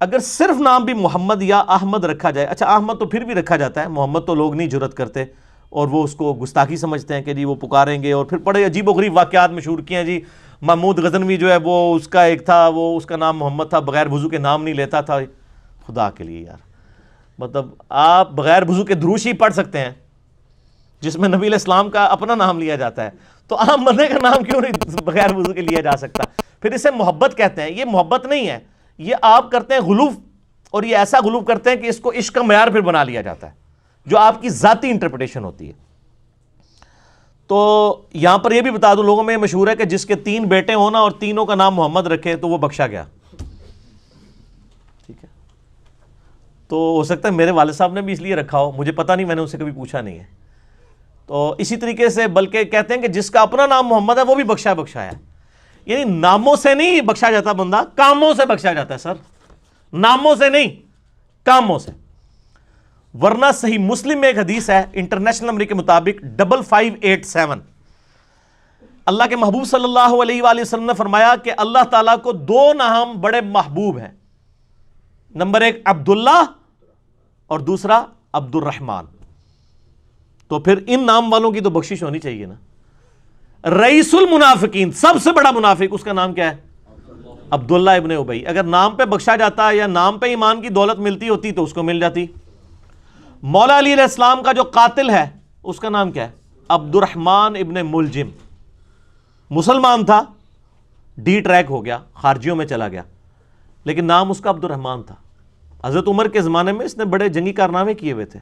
A: اگر صرف نام بھی محمد یا احمد رکھا جائے، اچھا احمد تو پھر بھی رکھا جاتا ہے، محمد تو لوگ نہیں جرت کرتے اور وہ اس کو گستاخی سمجھتے ہیں کہ جی وہ پکاریں گے. اور پھر بڑے عجیب و غریب واقعات مشہور کیے ہیں. جی محمود غزنوی جو ہے وہ اس کا ایک تھا، وہ اس کا نام محمد تھا، بغیر وضو کے نام نہیں لیتا تھا. خدا کے لیے یار، مطلب آپ بغیر وضو کے دروش ہی پڑھ سکتے ہیں جس میں نبی علیہ السلام کا اپنا نام لیا جاتا ہے، تو عام بندے کا نام کیوں نہیں بغیر وضو کے لیا جا سکتا؟ پھر اسے محبت کہتے ہیں. یہ محبت نہیں ہے، یہ آپ کرتے ہیں غلوف، اور یہ ایسا غلوف کرتے ہیں کہ اس کو عشق کا معیار پھر بنا لیا جاتا ہے، جو آپ کی ذاتی انٹرپریٹیشن ہوتی ہے. تو یہاں پر یہ بھی بتا دوں، لوگوں میں یہ مشہور ہے کہ جس کے 3 بیٹے ہونا اور تینوں کا نام محمد رکھے تو وہ بخشا گیا. ٹھیک ہے، تو ہو سکتا ہے میرے والد صاحب نے بھی اس لیے رکھا ہو، مجھے پتہ نہیں، میں نے اسے کبھی پوچھا نہیں ہے. تو اسی طریقے سے بلکہ کہتے ہیں کہ جس کا اپنا نام محمد ہے وہ بھی بخشا ہے. یعنی ناموں سے نہیں بخشا جاتا بندہ، کاموں سے بخشا جاتا ہے سر، ناموں سے نہیں، کاموں سے. ورنہ صحیح مسلم میں ایک حدیث ہے انٹرنیشنل نمبر کے مطابق 5587، اللہ کے محبوب صلی اللہ علیہ وآلہ وسلم نے فرمایا کہ اللہ تعالیٰ کو 2 نام بڑے محبوب ہیں. نمبر 1 عبداللہ اور دوسرا عبد الرحمن. تو پھر ان نام والوں کی تو بخشش ہونی چاہیے نا. رئیس المنافقین، سب سے بڑا منافق، اس کا نام کیا ہے؟ عبداللہ ابن ابی. اگر نام پہ بخشا جاتا یا نام پہ ایمان کی دولت ملتی ہوتی تو اس کو مل جاتی. مولا علی علیہ السلام کا جو قاتل ہے اس کا نام کیا ہے؟ عبد الرحمن ابن ملجم. مسلمان تھا، ڈی ٹریک ہو گیا، خارجیوں میں چلا گیا، لیکن نام اس کا عبد الرحمن تھا. حضرت عمر کے زمانے میں اس نے بڑے جنگی کارنامے کیے ہوئے تھے،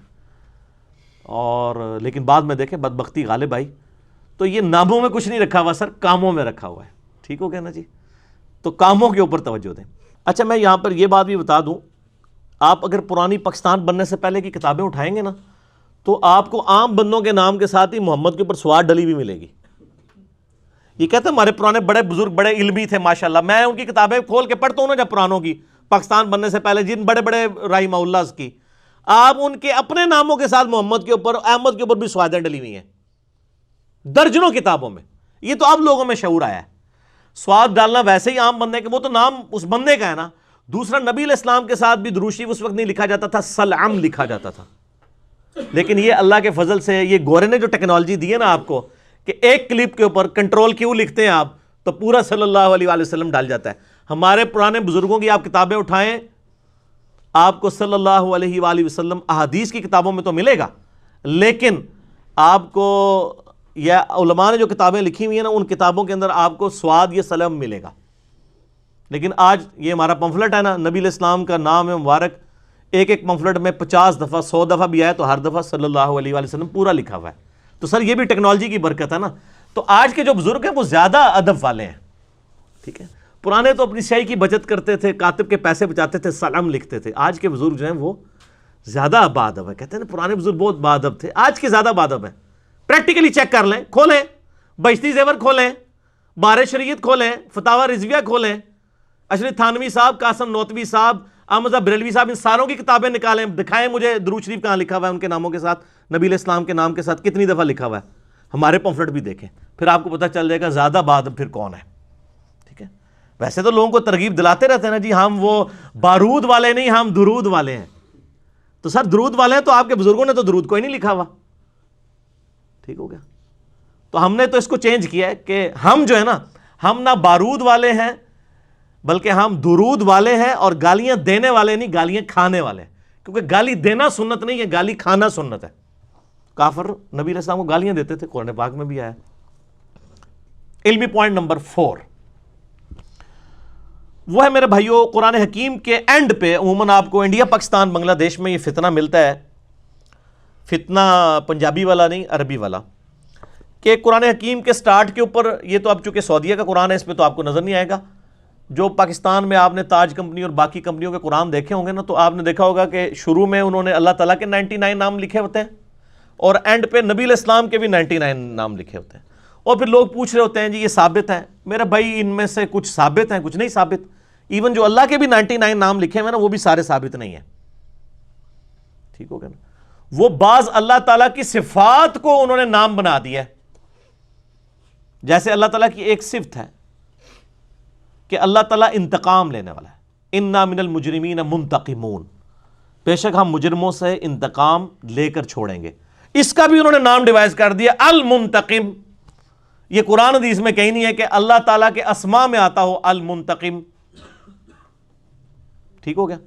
A: اور لیکن بعد میں دیکھیں بدبختی غالب آئی. تو یہ ناموں میں کچھ نہیں رکھا ہوا سر، کاموں میں رکھا ہوا ہے. ٹھیک ہو گیا نا جی؟ تو کاموں کے اوپر توجہ دیں. اچھا میں یہاں پر یہ بات بھی بتا دوں، آپ اگر پرانی پاکستان بننے سے پہلے کی کتابیں اٹھائیں گے نا تو آپ کو عام بندوں کے نام کے ساتھ ہی محمد کے اوپر سواد ڈلی بھی ملے گی. یہ کہتے ہیں ہمارے پرانے بڑے بزرگ بڑے علمی تھے ماشاءاللہ. میں ان کی کتابیں کھول کے پڑھتا ہوں نا جب پرانوں کی، پاکستان بننے سے پہلے جن بڑے بڑے رحمہ اللہ کی، آپ ان کے اپنے ناموں کے ساتھ محمد کے اوپر، احمد کے اوپر بھی سوادیں ڈلی ہوئی ہیں درجنوں کتابوں میں. یہ تو اب لوگوں میں شعور آیا ہے. سواد ڈالنا ویسے ہی عام بندے کے، وہ تو نام اس بندے کا ہے نا. دوسرا، نبی علیہ السلام کے ساتھ بھی درود شریف اس وقت نہیں لکھا جاتا تھا، سلعم لکھا جاتا تھا. لیکن یہ اللہ کے فضل سے، یہ گورے نے جو ٹیکنالوجی دی ہے نا آپ کو، کہ ایک کلپ کے اوپر کنٹرول کیوں لکھتے ہیں آپ تو پورا صلی اللہ علیہ وآلہ وسلم ڈال جاتا ہے. ہمارے پرانے بزرگوں کی آپ کتابیں اٹھائیں، آپ کو صلی اللہ علیہ وآلہ وسلم احادیث کی کتابوں میں تو ملے گا، لیکن آپ کو یا علماء نے جو کتابیں لکھی ہوئی ہیں نا ان کتابوں کے اندر آپ کو سواد یا سلم ملے گا. لیکن آج یہ ہمارا پمفلٹ ہے نا، نبی علیہ السلام کا نام ہے مبارک، ایک ایک پمفلٹ میں 50 دفعہ 100 دفعہ بھی آئے تو ہر دفعہ صلی اللہ علیہ وآلہ وسلم پورا لکھا ہوا ہے. تو سر یہ بھی ٹیکنالوجی کی برکت ہے نا. تو آج کے جو بزرگ ہیں وہ زیادہ ادب والے ہیں. ٹھیک ہے، پرانے تو اپنی سیاہی کی بچت کرتے تھے، کاتب کے پیسے بچاتے تھے، سلام لکھتے تھے. آج کے بزرگ جو ہیں وہ زیادہ باادب ہے. کہتے ہیں نا پرانے بزرگ بہت باادب تھے، آج کے زیادہ باادب ہیں. پریکٹیکلی چیک کر لیں، کھولیں بہشتی زیور کھولیں، بار شریعت کھولیں، فتاوی رضویہ کھولیں، اشرف تھانوی صاحب، قاسم نوتوی صاحب، احمد بریلوی صاحب، ان ساروں کی کتابیں نکالیں، دکھائیں مجھے درود شریف کہاں لکھا ہوا ہے ان کے ناموں کے ساتھ، نبی علیہ السلام کے نام کے ساتھ کتنی دفعہ لکھا ہوا ہے. ہمارے پمفلٹ بھی دیکھیں، پھر آپ کو پتہ چل جائے گا زیادہ باادب پھر کون ہے. ٹھیک ہے، ویسے تو لوگوں کو ترغیب دلاتے رہتے ہیں نا جی، ہم وہ بارود والے نہیں، ہم درود والے ہیں. تو سر درود والے ہیں تو آپ کے بزرگوں نے تو درود کوئی نہیں لکھا ہوا. ٹھیک ہو گیا. تو ہم نے تو اس کو چینج کیا ہے کہ ہم جو ہے نا، ہم نہ بارود والے ہیں بلکہ ہم درود والے ہیں، اور گالیاں دینے والے نہیں، گالیاں کھانے والے ہیں. کیونکہ گالی دینا سنت نہیں ہے، گالی کھانا سنت ہے. کافر نبی علیہ السلام کو گالیاں دیتے تھے، قرآن پاک میں بھی آیا. علمی پوائنٹ نمبر 4 وہ ہے میرے بھائیوں، قرآن حکیم کے اینڈ پہ عموماً آپ کو انڈیا پاکستان بنگلہ دیش میں یہ فتنہ ملتا ہے. فتنہ پنجابی والا نہیں، عربی والا، کہ قرآن حکیم کے سٹارٹ کے اوپر، یہ تو اب چونکہ سعودیہ کا قرآن ہے اس پہ تو آپ کو نظر نہیں آئے گا. جو پاکستان میں آپ نے تاج کمپنی اور باقی کمپنیوں کے قرآن دیکھے ہوں گے نا، تو آپ نے دیکھا ہوگا کہ شروع میں انہوں نے اللہ تعالیٰ کے 99 نام لکھے ہوتے ہیں، اور اینڈ پہ نبی علیہ السلام کے بھی 99 نام لکھے ہوتے ہیں. اور پھر لوگ پوچھ رہے ہوتے ہیں جی یہ ثابت ہے. میرا بھائی ان میں سے کچھ ثابت ہیں، کچھ نہیں ثابت. ایون جو اللہ کے بھی 99 نام لکھے ہوئے نا وہ بھی سارے ثابت نہیں ہیں. ٹھیک ہو گیا نا. وہ بعض اللہ تعالیٰ کی صفات کو انہوں نے نام بنا دیا ہے. جیسے اللہ تعالیٰ کی ایک صفت ہے کہ اللہ تعالیٰ انتقام لینے والا ہے، انا من المجرمین منتقمون، بے شک ہم مجرموں سے انتقام لے کر چھوڑیں گے. اس کا بھی انہوں نے نام ڈیوائز کر دیا المنتقم. یہ قرآن حدیث میں کہیں نہیں ہے کہ اللہ تعالیٰ کے اسماء میں آتا ہو المنتقم. ٹھیک ہو گیا.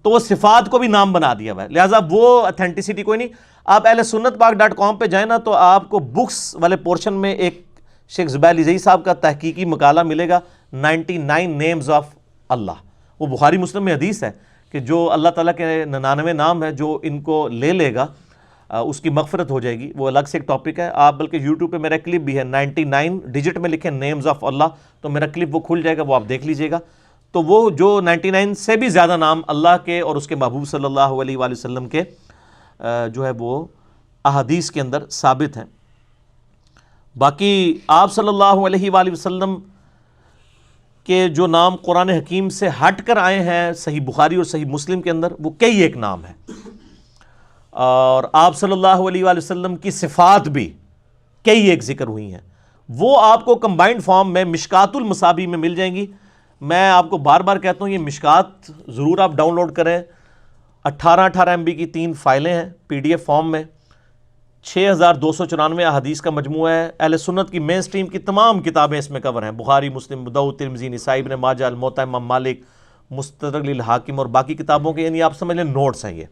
A: تو وہ صفات کو بھی نام بنا دیا ہوا ہے، لہٰذا وہ اتھینٹسٹی کوئی نہیں. آپ اہل سنت پاک .com پہ جائیں نا تو آپ کو بکس والے پورشن میں ایک شیخ زبیر علی صاحب کا تحقیقی مقالہ ملے گا، 99 نیمز آف اللہ. وہ بخاری مسلم میں حدیث ہے کہ جو اللہ تعالیٰ کے 99 نام ہے، جو ان کو لے لے گا اس کی مغفرت ہو جائے گی. وہ الگ سے ایک ٹاپک ہے. آپ بلکہ یوٹیوب پہ میرا کلپ بھی ہے، 99 ڈیجٹ میں لکھیں نیمز آف اللہ، تو میرا کلپ وہ کھل جائے گا، وہ آپ دیکھ لیجئے گا. تو وہ جو 99 سے بھی زیادہ نام اللہ کے اور اس کے محبوب صلی اللہ علیہ وآلہ وسلم کے جو ہے وہ احادیث کے اندر ثابت ہیں. باقی آپ صلی اللہ علیہ وآلہ وسلم کے جو نام قرآن حکیم سے ہٹ کر آئے ہیں صحیح بخاری اور صحیح مسلم کے اندر، وہ کئی ایک نام ہیں. اور آپ صلی اللہ علیہ وآلہ وسلم کی صفات بھی کئی ایک ذکر ہوئی ہیں. وہ آپ کو کمبائنڈ فارم میں مشکات المصابیح میں مل جائیں گی. میں آپ کو بار بار کہتا ہوں یہ مشکات ضرور آپ ڈاؤن لوڈ کریں. 18 MB کی 3 فائلیں ہیں PDF فارم میں، 6294 احادیث کا مجموعہ ہے۔ اہل سنت کی مین سٹریم کی تمام کتابیں اس میں کور ہیں، بخاری، مسلم، ابو داؤد، ترمذی، نسائی، ابن ماجہ، الموطا امام مالک، مستدرک للحاکم اور باقی کتابوں کے، یعنی آپ سمجھ لیں نوٹس ہیں یہ۔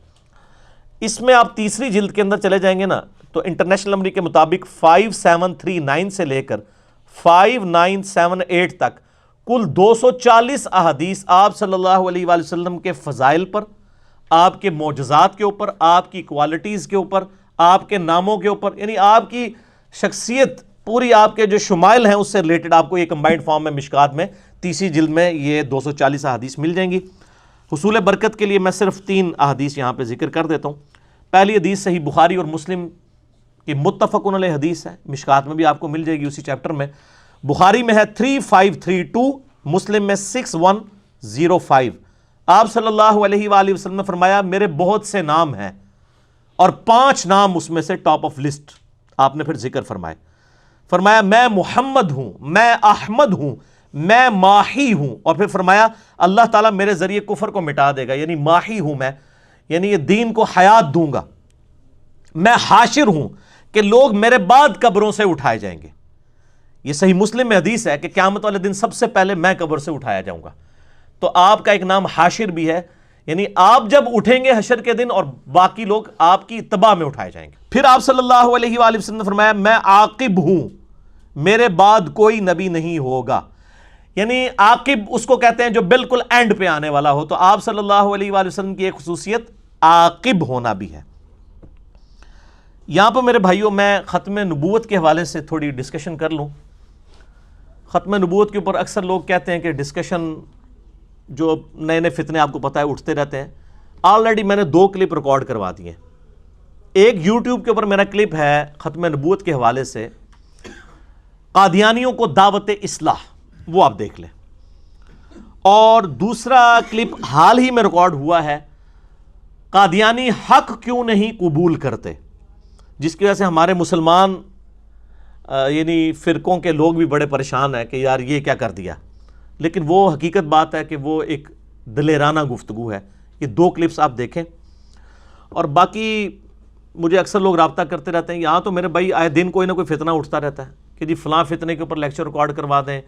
A: اس میں آپ تیسری جلد کے اندر چلے جائیں گے نا تو انٹرنیشنل نمبر کے مطابق 5739 سے لے کر 5978 تک کل 240 احادیث آپ صلی اللہ علیہ وآلہ وسلم کے فضائل پر، آپ کے معجزات کے اوپر، آپ کی کوالٹیز کے اوپر، آپ کے ناموں کے اوپر، یعنی آپ کی شخصیت پوری، آپ کے جو شمائل ہیں اس سے ریلیٹڈ آپ کو یہ کمبائنڈ فارم میں مشکات میں تیسری جلد میں یہ 240 احادیث مل جائیں گی۔ حصول برکت کے لیے میں صرف 3 احادیث یہاں پہ ذکر کر دیتا ہوں۔ پہلی حدیث صحیح بخاری اور مسلم کی متفقن علیہ حدیث ہے، مشکات میں بھی آپ کو مل جائے گی اسی چیپٹر میں۔ بخاری میں ہے 3532، مسلم میں 6105۔ آپ صلی اللہ علیہ وآلہ وسلم نے فرمایا میرے بہت سے نام ہیں اور 5 نام اس میں سے ٹاپ آف لسٹ آپ نے پھر ذکر فرمایا میں محمد ہوں، میں احمد ہوں، میں ماحی ہوں، اور پھر فرمایا اللہ تعالیٰ میرے ذریعے کفر کو مٹا دے گا، یعنی ماحی ہوں میں، یعنی یہ دین کو حیات دوں گا، میں حاشر ہوں کہ لوگ میرے بعد قبروں سے اٹھائے جائیں گے۔ یہ صحیح مسلم میں حدیث ہے کہ قیامت والے دن سب سے پہلے میں قبر سے اٹھایا جاؤں گا، تو آپ کا ایک نام حاشر بھی ہے، یعنی آپ جب اٹھیں گے حشر کے دن اور باقی لوگ آپ کی اتباع میں اٹھائے جائیں گے۔ پھر آپ صلی اللہ علیہ وآلہ وسلم نے فرمایا میں عاقب ہوں، میرے بعد کوئی نبی نہیں ہوگا، یعنی عاقب اس کو کہتے ہیں جو بالکل اینڈ پہ آنے والا ہو، تو آپ صلی اللہ علیہ وآلہ وسلم کی ایک خصوصیت عاقب ہونا بھی ہے۔ یہاں پہ میرے بھائیوں میں ختم نبوت کے حوالے سے تھوڑی ڈسکشن کر لوں۔ ختم نبوت کے اوپر اکثر لوگ کہتے ہیں کہ ڈسکشن جو نئے نئے فتنے آپ کو پتہ ہے اٹھتے رہتے ہیں۔ آلریڈی میں نے 2 کلپ ریکارڈ کروا دیے ہیں۔ ایک یوٹیوب کے اوپر میرا کلپ ہے ختم نبوت کے حوالے سے، قادیانیوں کو دعوت اصلاح، وہ آپ دیکھ لیں، اور دوسرا کلپ حال ہی میں ریکارڈ ہوا ہے، قادیانی حق کیوں نہیں قبول کرتے، جس کی وجہ سے ہمارے مسلمان یعنی فرقوں کے لوگ بھی بڑے پریشان ہیں کہ یار یہ کیا کر دیا، لیکن وہ حقیقت بات ہے کہ وہ ایک دلیرانہ گفتگو ہے۔ یہ 2 کلپس آپ دیکھیں، اور باقی مجھے اکثر لوگ رابطہ کرتے رہتے ہیں، یہاں تو میرے بھائی آئے دن کوئی نہ کوئی فتنہ اٹھتا رہتا ہے کہ جی فلاں فتنے کے اوپر لیکچر ریکارڈ کروا دیں۔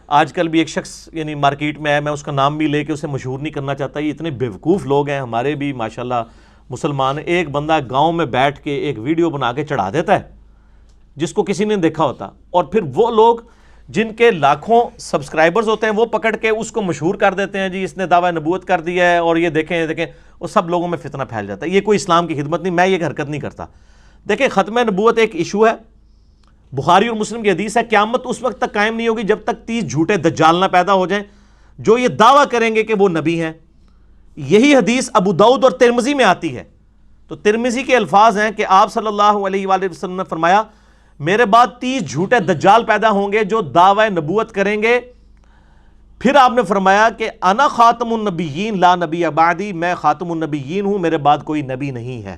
A: آج کل بھی ایک شخص یعنی مارکیٹ میں ہے، میں اس کا نام بھی لے کے اسے مشہور نہیں کرنا چاہتا، یہ اتنے بیوقوف لوگ ہیں ہمارے بھی ماشاءاللہ مسلمان۔ ایک بندہ گاؤں میں بیٹھ کے ایک ویڈیو بنا کے چڑھا دیتا ہے جس کو کسی نے دیکھا ہوتا، اور پھر وہ لوگ جن کے لاکھوں سبسکرائبرز ہوتے ہیں وہ پکڑ کے اس کو مشہور کر دیتے ہیں، جی اس نے دعویٰ نبوت کر دیا ہے اور یہ دیکھیں اور سب لوگوں میں فتنہ پھیل جاتا ہے۔ یہ کوئی اسلام کی خدمت نہیں، میں یہ حرکت نہیں کرتا۔ دیکھیں ختم نبوت ایک ایشو ہے، بخاری اور مسلم کی حدیث ہے، قیامت اس وقت تک قائم نہیں ہوگی جب تک 30 جھوٹے دجال نہ پیدا ہو جائیں جو یہ دعویٰ کریں گے کہ وہ نبی ہیں۔ یہی حدیث ابو داؤد اور ترمذی میں آتی ہے، تو ترمذی کے الفاظ ہیں کہ آپ صلی اللہ علیہ وآلہ وسلم نے فرمایا میرے بعد 30 جھوٹے دجال پیدا ہوں گے جو دعوی نبوت کریں گے۔ پھر آپ نے فرمایا کہ انا خاتم النبیین لا نبی بعدی، میں خاتم النبیین ہوں، میرے بعد کوئی نبی نہیں ہے۔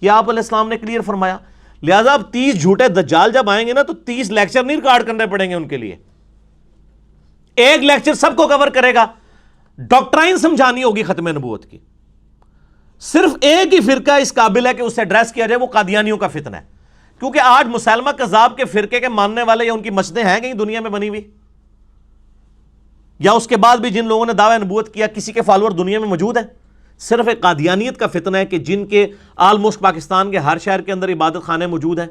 A: یہ آپ علیہ السلام نے کلیئر فرمایا۔ لہذا اب 30 جھوٹے دجال جب آئیں گے نا تو 30 لیکچر نہیں ریکارڈ کرنے پڑیں گے ان کے لیے، ایک لیکچر سب کو کور کرے گا۔ ڈاکٹرائن سمجھانی ہوگی ختم نبوت کی، صرف ایک ہی فرقہ اس قابل ہے کہ اسے ایڈریس کیا جائے، وہ قادیانیوں کا فتنہ ہے، کیونکہ آج مسلمہ کذاب کے فرقے کے ماننے والے یا ان کی مسجدیں ہیں کہیں دنیا میں بنی ہوئی، یا اس کے بعد بھی جن لوگوں نے دعوی نبوت کیا کسی کے فالوور دنیا میں موجود ہیں؟ صرف ایک قادیانیت کا فتنہ ہے کہ جن کے آلموسٹ پاکستان کے ہر شہر کے اندر عبادت خانے موجود ہیں،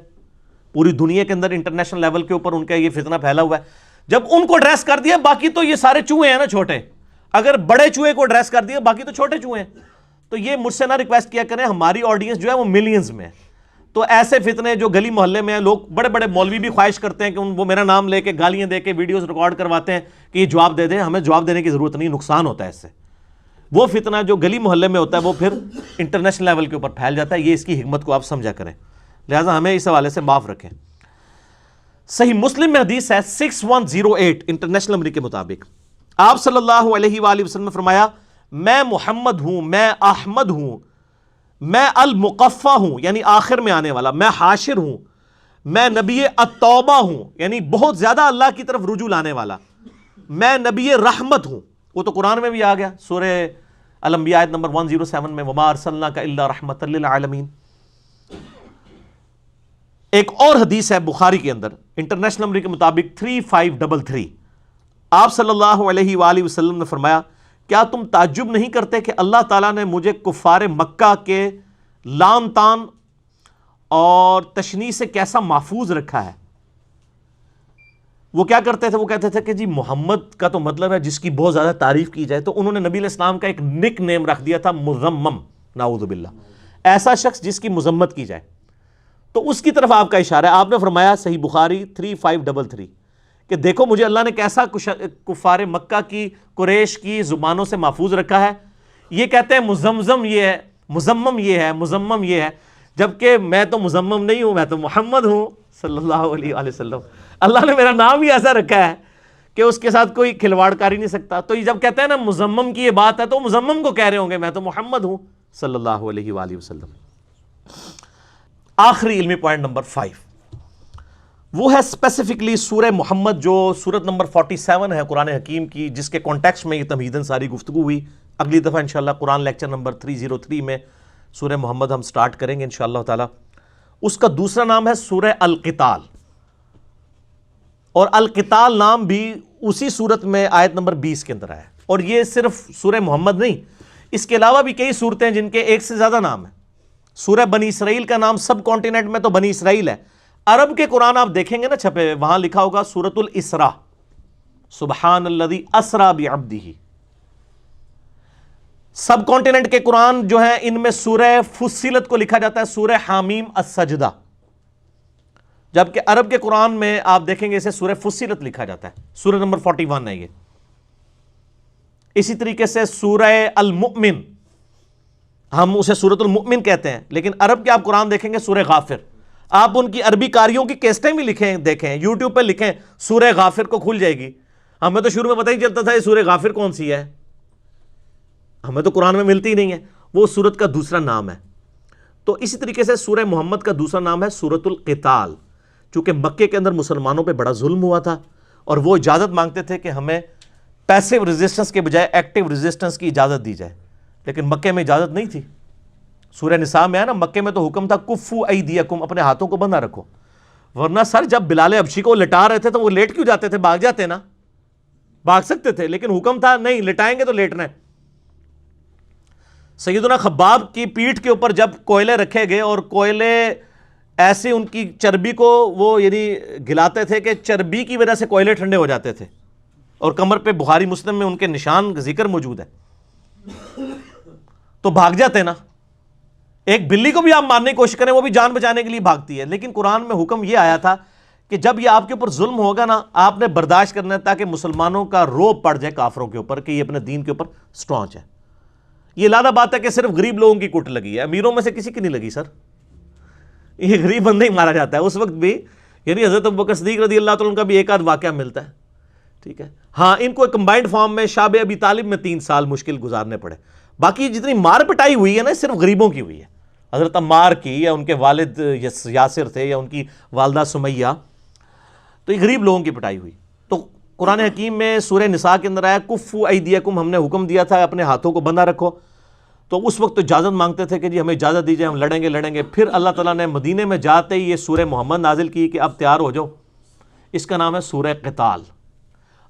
A: پوری دنیا کے اندر انٹرنیشنل لیول کے اوپر ان کا یہ فتنہ پھیلا ہوا ہے۔ جب ان کو ایڈریس کر دیا، باقی تو یہ سارے چوہے ہیں نا چھوٹے، اگر بڑے چوہے کو ایڈریس کر دیا باقی تو چھوٹے چوہے ہیں۔ تو یہ مجھ سے نہ ریکویسٹ کیا کریں، ہماری آڈینس جو ہے وہ ملینز میں ہے، تو ایسے فتنے جو گلی محلے میں ہیں، لوگ بڑے بڑے مولوی بھی خواہش کرتے ہیں کہ وہ میرا نام لے کے گالیاں دے کے ویڈیوز ریکارڈ کرواتے ہیں کہ یہ جواب دے دیں، ہمیں جواب دینے کی ضرورت نہیں، نقصان ہوتا ہے اس سے۔ وہ فتنہ جو گلی محلے میں ہوتا ہے وہ پھر انٹرنیشنل لیول کے اوپر پھیل جاتا ہے، یہ اس کی حکمت کو آپ سمجھا کریں، لہٰذا ہمیں اس حوالے سے معاف رکھیں۔ صحیح مسلم میں حدیث ہے 6108 انٹرنیشنل نمبر کے مطابق، آپ صلی اللہ علیہ وآلہ وسلم نے فرمایا میں محمد ہوں، میں احمد ہوں، میں المقفع ہوں یعنی آخر میں آنے والا، میں حاشر ہوں، میں نبی التوبہ ہوں یعنی بہت زیادہ اللہ کی طرف رجوع لانے والا، میں نبی رحمت ہوں، وہ تو قرآن میں بھی آ گیا، سورہ الانبیاء آیت نمبر 107 میں وما ارسلناک الا رحمۃ للعالمین۔ ایک اور حدیث ہے بخاری کے اندر، انٹرنیشنل نمبر کے مطابق 3533، آپ صلی اللہ علیہ وآلہ وسلم نے فرمایا کیا تم تعجب نہیں کرتے کہ اللہ تعالیٰ نے مجھے کفار مکہ کے لعن طعن اور تشنیع سے کیسا محفوظ رکھا ہے۔ وہ کیا کرتے تھے؟ وہ کہتے تھے کہ جی محمد کا تو مطلب ہے جس کی بہت زیادہ تعریف کی جائے، تو انہوں نے نبی علیہ السلام کا ایک نک نیم رکھ دیا تھا مذمم، نعوذ باللہ، ایسا شخص جس کی مذمت کی جائے۔ تو اس کی طرف آپ کا اشارہ ہے۔ آپ نے فرمایا صحیح بخاری 3533 کہ دیکھو مجھے اللہ نے کیسا کفار مکہ کی، قریش کی زبانوں سے محفوظ رکھا ہے۔ یہ کہتے ہیں مزمزم یہ ہے، مزمم یہ ہے، مزمم یہ ہے، جبکہ میں تو مزمم نہیں ہوں، میں تو محمد ہوں صلی اللہ علیہ وآلہ وسلم۔ اللہ نے میرا نام ہی ایسا رکھا ہے کہ اس کے ساتھ کوئی کھلواڑ کر ہی نہیں سکتا۔ تو یہ جب کہتے ہیں نا مزمم کی یہ بات ہے، تو مزمم کو کہہ رہے ہوں گے، میں تو محمد ہوں صلی اللہ علیہ وآلہ وسلم۔ آخری علمی پوائنٹ نمبر 5 وہ ہے اسپیسیفکلی سورہ محمد، جو سورت نمبر 47 ہے قرآن حکیم کی، جس کے کانٹیکسٹ میں یہ تمہیداً ساری گفتگو ہوئی۔ اگلی دفعہ انشاءاللہ قرآن لیکچر نمبر 303 میں سورہ محمد ہم سٹارٹ کریں گے انشاءاللہ تعالی۔ اس کا دوسرا نام ہے سورہ القتال، اور القتال نام بھی اسی سورت میں آیت نمبر 20 کے اندر آیا ہے۔ اور یہ صرف سورہ محمد نہیں، اس کے علاوہ بھی کئی سورتیں جن کے ایک سے زیادہ نام ہیں۔ سورہ بنی اسرائیل کا نام سب کانٹیننٹ میں تو بنی اسرائیل ہے، عرب کے قرآن آپ دیکھیں گے نا چھپے، وہاں لکھا ہوگا سورۃ الاسراء، سبحان الذی اسریٰ بعبدہ۔ سب کانٹیننٹ کے قرآن جو ہیں ان میں سورہ فصلت کو لکھا جاتا ہے سورہ حامیم السجدہ، جبکہ عرب کے قرآن میں آپ دیکھیں گے اسے سورہ فصلت لکھا جاتا ہے، سورہ نمبر 41 ہے یہ۔ اسی طریقے سے سورہ المؤمن، ہم اسے سورۃ المؤمن کہتے ہیں، لیکن عرب کے آپ قرآن دیکھیں گے سورہ غافر۔ آپ ان کی عربی کاریوں کی کیسٹیں بھی دیکھیں، یوٹیوب پہ لکھیں سورہ غافر کو کھل جائے گی۔ ہمیں تو شروع میں پتہ ہی چلتا تھا یہ سورہ غافر کون سی ہے، ہمیں تو قرآن میں ملتی ہی نہیں ہے، وہ سورت کا دوسرا نام ہے۔ تو اسی طریقے سے سورہ محمد کا دوسرا نام ہے سورۃ القتال، چونکہ مکے کے اندر مسلمانوں پہ بڑا ظلم ہوا تھا اور وہ اجازت مانگتے تھے کہ ہمیں پیسیو ریزسٹنس کے بجائے ایکٹیو ریزسٹنس کی اجازت دی جائے، لیکن مکے میں اجازت نہیں تھی۔ سورہ نساء میں ہے نا، مکے میں تو حکم تھا کفو ایدیکم، اپنے ہاتھوں کو بندھا رکھو، ورنہ سر جب بلال حبشی کو لٹا رہے تھے تو وہ لیٹ کیوں جاتے تھے؟ بھاگ جاتے نا، بھاگ سکتے تھے، لیکن حکم تھا نہیں، لٹائیں گے تو لیٹنا ہے۔ سیدنا خباب کی پیٹھ کے اوپر جب کوئلے رکھے گئے اور کوئلے ایسے ان کی چربی کو وہ یعنی گلاتے تھے کہ چربی کی وجہ سے کوئلے ٹھنڈے ہو جاتے تھے، اور کمر پہ بخاری مسلم میں ان کے نشان ذکر موجود ہے، تو بھاگ جاتے نا۔ ایک بلی کو بھی آپ مارنے کی کوشش کریں، وہ بھی جان بچانے کے لیے بھاگتی ہے، لیکن قرآن میں حکم یہ آیا تھا کہ جب یہ آپ کے اوپر ظلم ہوگا نا، آپ نے برداشت کرنا ہے تاکہ مسلمانوں کا روب پڑ جائے کافروں کے اوپر کہ یہ اپنے دین کے اوپر سٹرانگ ہے۔ یہ لادہ بات ہے کہ صرف غریب لوگوں کی کٹ لگی ہے، امیروں میں سے کسی کی نہیں لگی سر، یہ غریب بندہ ہی مارا جاتا ہے۔ اس وقت بھی یعنی حضرت ابوبکر صدیق رضی اللہ تعالیٰ عنہ کا بھی ایک آدھ واقعہ ملتا ہے، ٹھیک ہے۔ ہاں ان کو کمبائنڈ فارم میں شاب ابی طالب میں 3 سال مشکل گزارنے پڑے، باقی جتنی مار پٹائی ہوئی ہے نا صرف غریبوں کی ہوئی ہے، حضرت عمار کی یا ان کے والد یاسر تھے یا ان کی والدہ سمیہ، تو یہ غریب لوگوں کی پٹائی ہوئی۔ تو قرآن حکیم میں سورہ نساء کے اندر آیا کفو ایدیکم، ہم نے حکم دیا تھا اپنے ہاتھوں کو بندھا رکھو، تو اس وقت تو اجازت مانگتے تھے کہ جی ہمیں اجازت دیجئے، ہم لڑیں گے۔ پھر اللہ تعالیٰ نے مدینے میں جاتے ہی یہ سورہ محمد نازل کی کہ اب تیار ہو جاؤ، اس کا نام ہے سورہ قتال۔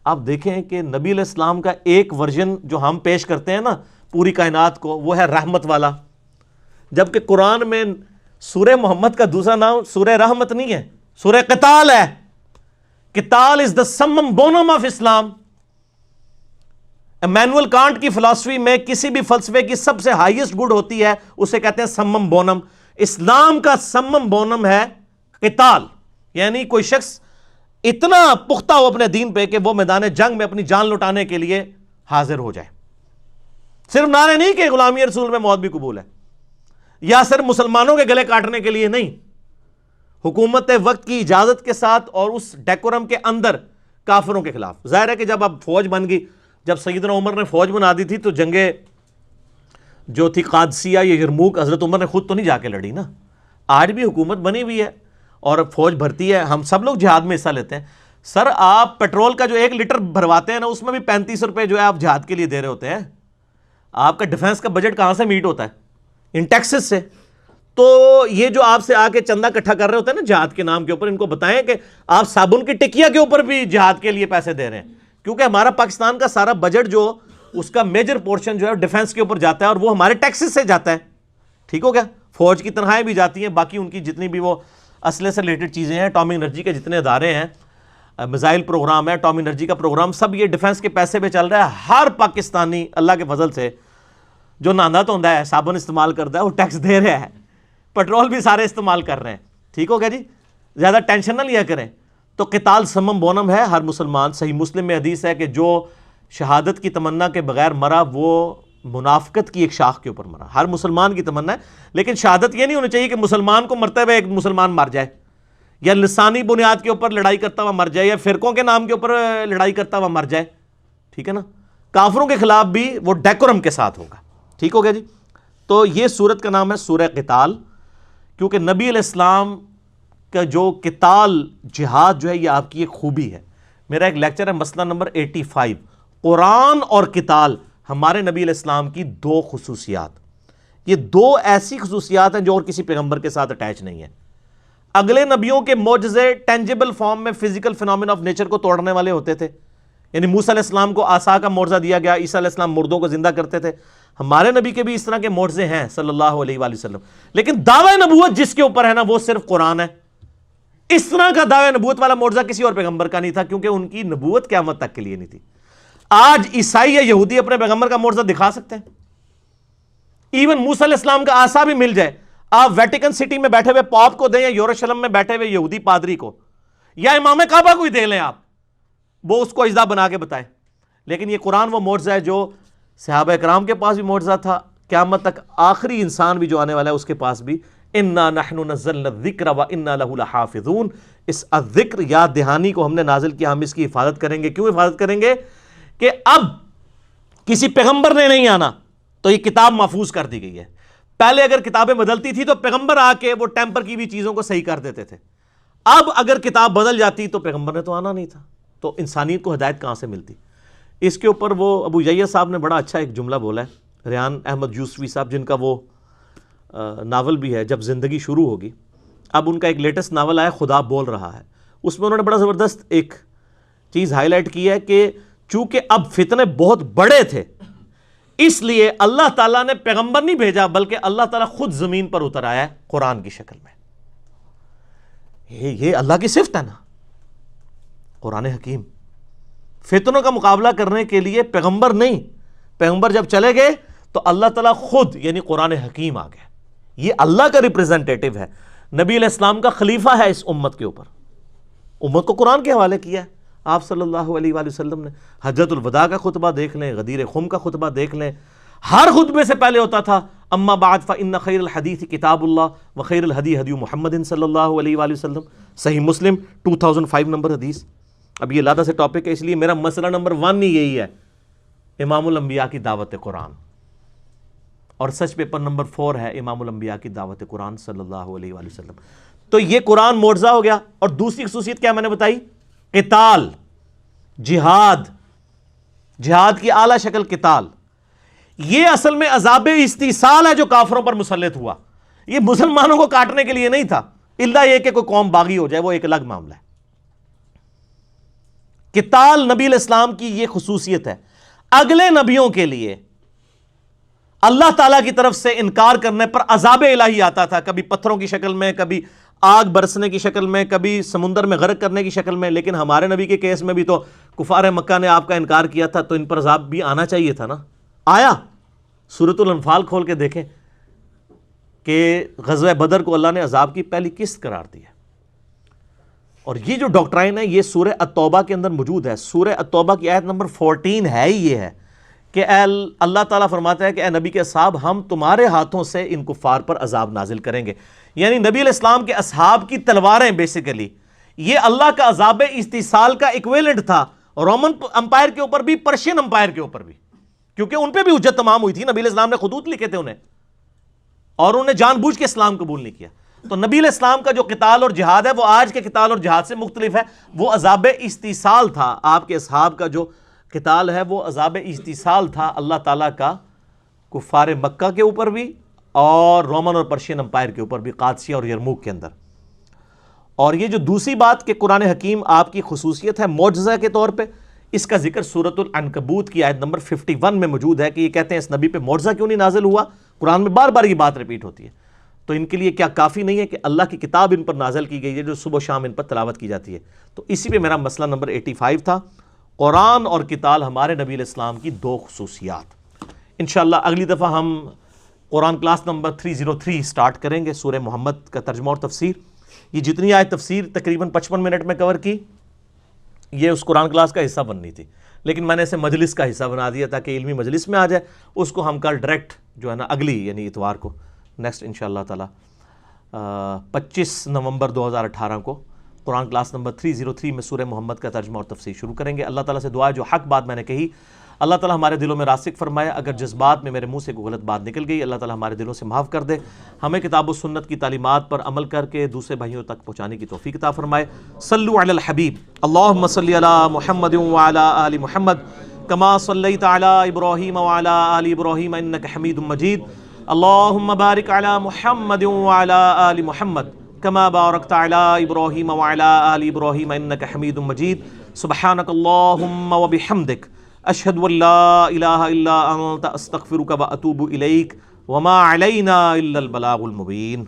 A: آپ دیکھیں کہ نبی علیہ السلام کا ایک ورژن جو ہم پیش کرتے ہیں نا پوری کائنات کو، وہ ہے رحمت والا، جبکہ قرآن میں سورہ محمد کا دوسرا نام سورہ رحمت نہیں ہے، سورہ قتال ہے۔ قتال از دا سمم بونم آف اسلام۔ امانوئل کانٹ کی فلسفی میں کسی بھی فلسفے کی سب سے ہائیسٹ گڈ ہوتی ہے، اسے کہتے ہیں سمم بونم۔ اسلام کا سمم بونم ہے قتال، یعنی کوئی شخص اتنا پختہ ہو اپنے دین پہ کہ وہ میدان جنگ میں اپنی جان لٹانے کے لیے حاضر ہو جائے۔ صرف نعرے نہیں کہ غلامی رسول میں موت بھی قبول ہے، یا صرف مسلمانوں کے گلے کاٹنے کے لیے نہیں، حکومت وقت کی اجازت کے ساتھ اور اس ڈیکورم کے اندر کافروں کے خلاف۔ ظاہر ہے کہ جب اب فوج بن گئی، جب سیدنا عمر نے فوج بنا دی تھی تو جنگیں جو تھی قادسیہ یا یرموک، حضرت عمر نے خود تو نہیں جا کے لڑی نا۔ آج بھی حکومت بنی ہوئی ہے اور فوج بھرتی ہے، ہم سب لوگ جہاد میں حصہ لیتے ہیں۔ سر آپ پیٹرول کا جو 1 لیٹر بھرواتے ہیں نا، اس میں بھی 35 روپے جو ہے آپ جہاد کے لیے دے رہے ہوتے ہیں۔ آپ کا ڈیفنس کا بجٹ کہاں سے میٹ ہوتا ہے؟ ان ٹیکسز سے. تو یہ جو آپ سے آ کے چندہ اکٹھا کر رہے ہوتے ہیں نا جہاد کے نام کے اوپر، ان کو بتائیں کہ آپ صابن کی ٹکیا کے اوپر بھی جہاد کے لیے پیسے دے رہے ہیں، کیونکہ ہمارا پاکستان کا سارا بجٹ جو اس کا میجر پورشن جو ہے ڈیفنس کے اوپر جاتا ہے، اور وہ ہمارے ٹیکسز سے جاتا ہے. ٹھیک ہو گیا؟ فوج کی تنخواہیں بھی جاتی ہیں، باقی ان کی جتنی بھی وہ اسلحے سے ریلیٹڈ چیزیں ہیں، اٹامک انرجی کے جتنے ادارے ہیں، میزائل پروگرام ہے، اٹامک انرجی کا پروگرام، سب یہ ڈیفنس کے پیسے پہ چل رہا ہے. ہر پاکستانی اللہ کے فضل سے جو نہاندا دھوندا ہے، صابن استعمال کرتا ہے، وہ ٹیکس دے رہا ہے، پیٹرول بھی سارے استعمال کر رہے ہیں. ٹھیک ہو گیا جی؟ زیادہ ٹینشن نہ لیا کریں. تو قتال سمم بونم ہے ہر مسلمان. صحیح مسلم میں حدیث ہے کہ جو شہادت کی تمنا کے بغیر مرا وہ منافقت کی ایک شاخ کے اوپر مرا. ہر مسلمان کی تمنا ہے، لیکن شہادت یہ نہیں ہونی چاہیے کہ مسلمان کو مرتے ہوئے ایک مسلمان مر جائے، یا لسانی بنیاد کے اوپر لڑائی کرتا ہوا مر جائے، یا فرقوں کے نام کے اوپر لڑائی کرتا ہوا مر جائے. ٹھیک ہے نا؟ کافروں کے خلاف بھی وہ ڈیکورم کے ساتھ ہوگا. ٹھیک ہو گیا جی؟ تو یہ سورت کا نام ہے سورہ قتال، کیونکہ نبی علیہ السلام کا جو قتال جہاد جو ہے یہ آپ کی ایک خوبی ہے. میرا ایک لیکچر ہے مسئلہ نمبر 85، قرآن اور قتال ہمارے نبی علیہ السلام کی دو خصوصیات. یہ دو ایسی خصوصیات ہیں جو اور کسی پیغمبر کے ساتھ اٹیچ نہیں ہے. اگلے نبیوں کے معجزے ٹینجیبل فارم میں فزیکل فینومین آف نیچر کو توڑنے والے ہوتے تھے، یعنی موسیٰ علیہ السلام کو عصا کا معجزہ دیا گیا، عیسیٰ علیہ السلام مردوں کو زندہ کرتے تھے. ہمارے نبی کے بھی اس طرح کے معجزے ہیں صلی اللہ علیہ وآلہ وسلم، لیکن دعوی نبوت جس کے اوپر ہے نا وہ صرف قرآن ہے. اس طرح کا دعوی نبوت والا معجزہ کسی اور پیغمبر کا نہیں تھا، کیونکہ ان کی نبوت قیامت تک کے لیے نہیں تھی. آج عیسائی یا یہودی اپنے پیغمبر کا معجزہ دکھا سکتے ہیں. ایون موسیٰ علیہ السلام کا عصا بھی مل جائے، آپ ویٹیکن سٹی میں بیٹھے ہوئے پاپ کو دیں، یا یروشلم میں بیٹھے ہوئے یہودی پادری کو، یا امام کعبہ کو ہی دے لیں آپ، وہ اس کو اجزا بنا کے بتائے. لیکن یہ قرآن وہ معجزہ ہے جو صحابہ کرام کے پاس بھی معجزہ تھا، قیامت تک آخری انسان بھی جو آنے والا ہے اس کے پاس بھی. انا نحن نزلنا الذکر وانا لہ لحافظون. اس الذکر یاد دہانی کو ہم نے نازل کیا، ہم اس کی حفاظت کریں گے. کیوں حفاظت کریں گے؟ کہ اب کسی پیغمبر نے نہیں آنا تو یہ کتاب محفوظ کر دی گئی ہے. پہلے اگر کتابیں بدلتی تھی تو پیغمبر آ کے وہ ٹیمپر کی بھی چیزوں کو صحیح کر دیتے تھے. اب اگر کتاب بدل جاتی تو پیغمبر نے تو آنا نہیں تھا، تو انسانیت کو ہدایت کہاں سے ملتی؟ اس کے اوپر وہ ابو یحییٰ صاحب نے بڑا اچھا ایک جملہ بولا ہے، ریحان احمد یوسفی صاحب، جن کا وہ ناول بھی ہے جب زندگی شروع ہوگی. اب ان کا ایک لیٹسٹ ناول آیا خدا بول رہا ہے، اس میں انہوں نے بڑا زبردست ایک چیز ہائی لائٹ کی ہے کہ چونکہ اب فتنے بہت بڑے تھے، اس لیے اللہ تعالیٰ نے پیغمبر نہیں بھیجا، بلکہ اللہ تعالیٰ خود زمین پر اتر آیا ہے قرآن کی شکل میں. یہ اللہ کی صفت ہے نا، قرآن حکیم. فتنوں کا مقابلہ کرنے کے لیے پیغمبر نہیں، پیغمبر جب چلے گئے تو اللہ تعالیٰ خود یعنی قرآن حکیم آ گیا. یہ اللہ کا ریپریزنٹیٹو ہے، نبی علیہ السلام کا خلیفہ ہے اس امت کے اوپر. امت کو قرآن کے حوالے کیا ہے آپ صلی اللہ علیہ وآلہ وسلم نے. حجۃ الوداع کا خطبہ دیکھ لیں، غدیر خم کا خطبہ دیکھ لیں، ہر خطبے سے پہلے ہوتا تھا اما بعد فإن خیر الحدیث کتاب اللہ وخیر الہدی ہدی محمد صلی اللہ علیہ وآلہ وسلم. صحیح مسلم 2005 نمبر حدیث. اب یہ علیحدہ سے ٹاپک ہے، اس لیے میرا مسئلہ نمبر 1 ہی یہی ہے، امام الانبیاء کی دعوت قرآن. اور سچ پیپر نمبر 4 ہے امام الانبیاء کی دعوت قرآن صلی اللہ علیہ وآلہ وسلم. تو یہ قرآن معجزہ ہو گیا. اور دوسری خصوصیت کیا میں نے بتائی؟ قتال، جہاد، جہاد کی اعلیٰ شکل قتال. یہ اصل میں عذاب استیصال ہے جو کافروں پر مسلط ہوا. یہ مسلمانوں کو کاٹنے کے لیے نہیں تھا، الا یہ کہ کوئی قوم باغی ہو جائے، وہ ایک الگ معاملہ ہے. قتال نبی علیہ السلام کی یہ خصوصیت ہے. اگلے نبیوں کے لیے اللہ تعالیٰ کی طرف سے انکار کرنے پر عذاب الہی آتا تھا، کبھی پتھروں کی شکل میں، کبھی آگ برسنے کی شکل میں، کبھی سمندر میں غرق کرنے کی شکل میں. لیکن ہمارے نبی کے کیس میں بھی تو کفار مکہ نے آپ کا انکار کیا تھا، تو ان پر عذاب بھی آنا چاہیے تھا نا. آیا. سورۃ الانفال کھول کے دیکھیں کہ غزوہ بدر کو اللہ نے عذاب کی پہلی قسط قرار دی ہے. اور یہ جو ڈاکٹرائن ہے یہ سورہ التوبہ کے اندر موجود ہے. سورہ التوبہ کی آیت نمبر 14 ہے ہی یہ ہے کہ اللہ تعالیٰ فرماتا ہے کہ اے نبی کے اصحاب، ہم تمہارے ہاتھوں سے ان کفار پر عذاب نازل کریں گے. یعنی نبی علیہ السلام کے اصحاب کی تلواریں بیسیکلی یہ اللہ کا عذاب استیصال کا ایکویلنٹ تھا، رومن امپائر کے اوپر بھی، پرشین امپائر کے اوپر بھی، کیونکہ ان پہ بھی حجت تمام ہوئی تھی. نبی علیہ السلام نے خطوط لکھے تھے انہیں، اور انہوں نے جان بوجھ کے اسلام قبول نہیں کیا. تو نبی علیہ السلام کا جو قتال اور جہاد ہے وہ آج کے قتال اور جہاد سے مختلف ہے. وہ عذاب استیصال تھا. آپ کے اصحاب کا جو قتال ہے وہ عذاب استیصال تھا، اللہ تعالیٰ کا کفار مکہ کے اوپر بھی اور رومن اور پرشین امپائر کے اوپر بھی، قادسیہ اور یرموک کے اندر۔ اور یہ جو دوسری بات کہ قرآن حکیم آپ کی خصوصیت ہے معجزہ کے طور پہ، اس کا ذکر سورۃ العنکبوت کی آیت نمبر 51 میں موجود ہے کہ یہ کہتے ہیں اس نبی پہ معجزہ کیوں نہیں نازل ہوا؟ قرآن میں بار بار یہ بات ریپیٹ ہوتی ہے۔ تو ان کے لیے کیا کافی نہیں ہے کہ اللہ کی کتاب ان پر نازل کی گئی ہے جو صبح و شام ان پر تلاوت کی جاتی ہے؟ تو اسی پہ میرا مسئلہ نمبر 85 تھا، قرآن اور کتاب ہمارے نبی علیہ السلام کی دو خصوصیات۔ انشاءاللہ اگلی دفعہ ہم قرآن کلاس نمبر 303 سٹارٹ کریں گے، سورہ محمد کا ترجمہ اور تفسیر۔ یہ جتنی آیت تفسیر تقریباً 55 منٹ میں کور کی، یہ اس قرآن کلاس کا حصہ بننی تھی، لیکن میں نے اسے مجلس کا حصہ بنا دیا تاکہ علمی مجلس میں آ جائے۔ اس کو ہم کل ڈائریکٹ جو ہے نا اگلی یعنی اتوار کو نیکسٹ انشاءاللہ تعالی 25 نومبر 2018 کو قرآن کلاس نمبر 303 میں سورہ محمد کا ترجمہ اور تفسیر شروع کریں گے۔ اللہ تعالیٰ سے دعا ہے جو حق بات میں نے کہی اللہ تعالیٰ ہمارے دلوں میں راسخ فرمائے، اگر جذبات میں میرے منہ سے کوئی غلط بات نکل گئی اللہ تعالیٰ ہمارے دلوں سے معاف کر دے، ہمیں کتاب و سنت کی تعلیمات پر عمل کر کے دوسرے بھائیوں تک پہنچانے کی توفیق عطا فرمائے۔ صلو علی الحبیب، اللہم صلی علی محمد وعلی آل محمد کما صلیت علی ابراہیم وعلی آل ابراہیم انک حمید مجید، اللہم بارک علی محمد وعلی آل محمد کما بارکت علی ابراہیم وعلی آل ابراہیم انک حمید مجید، سبحانک اللہم وبحمدک اشہد ان لا الہ الا انت استغفرک واتوب الیک وما علینا الا البلاغ المبین۔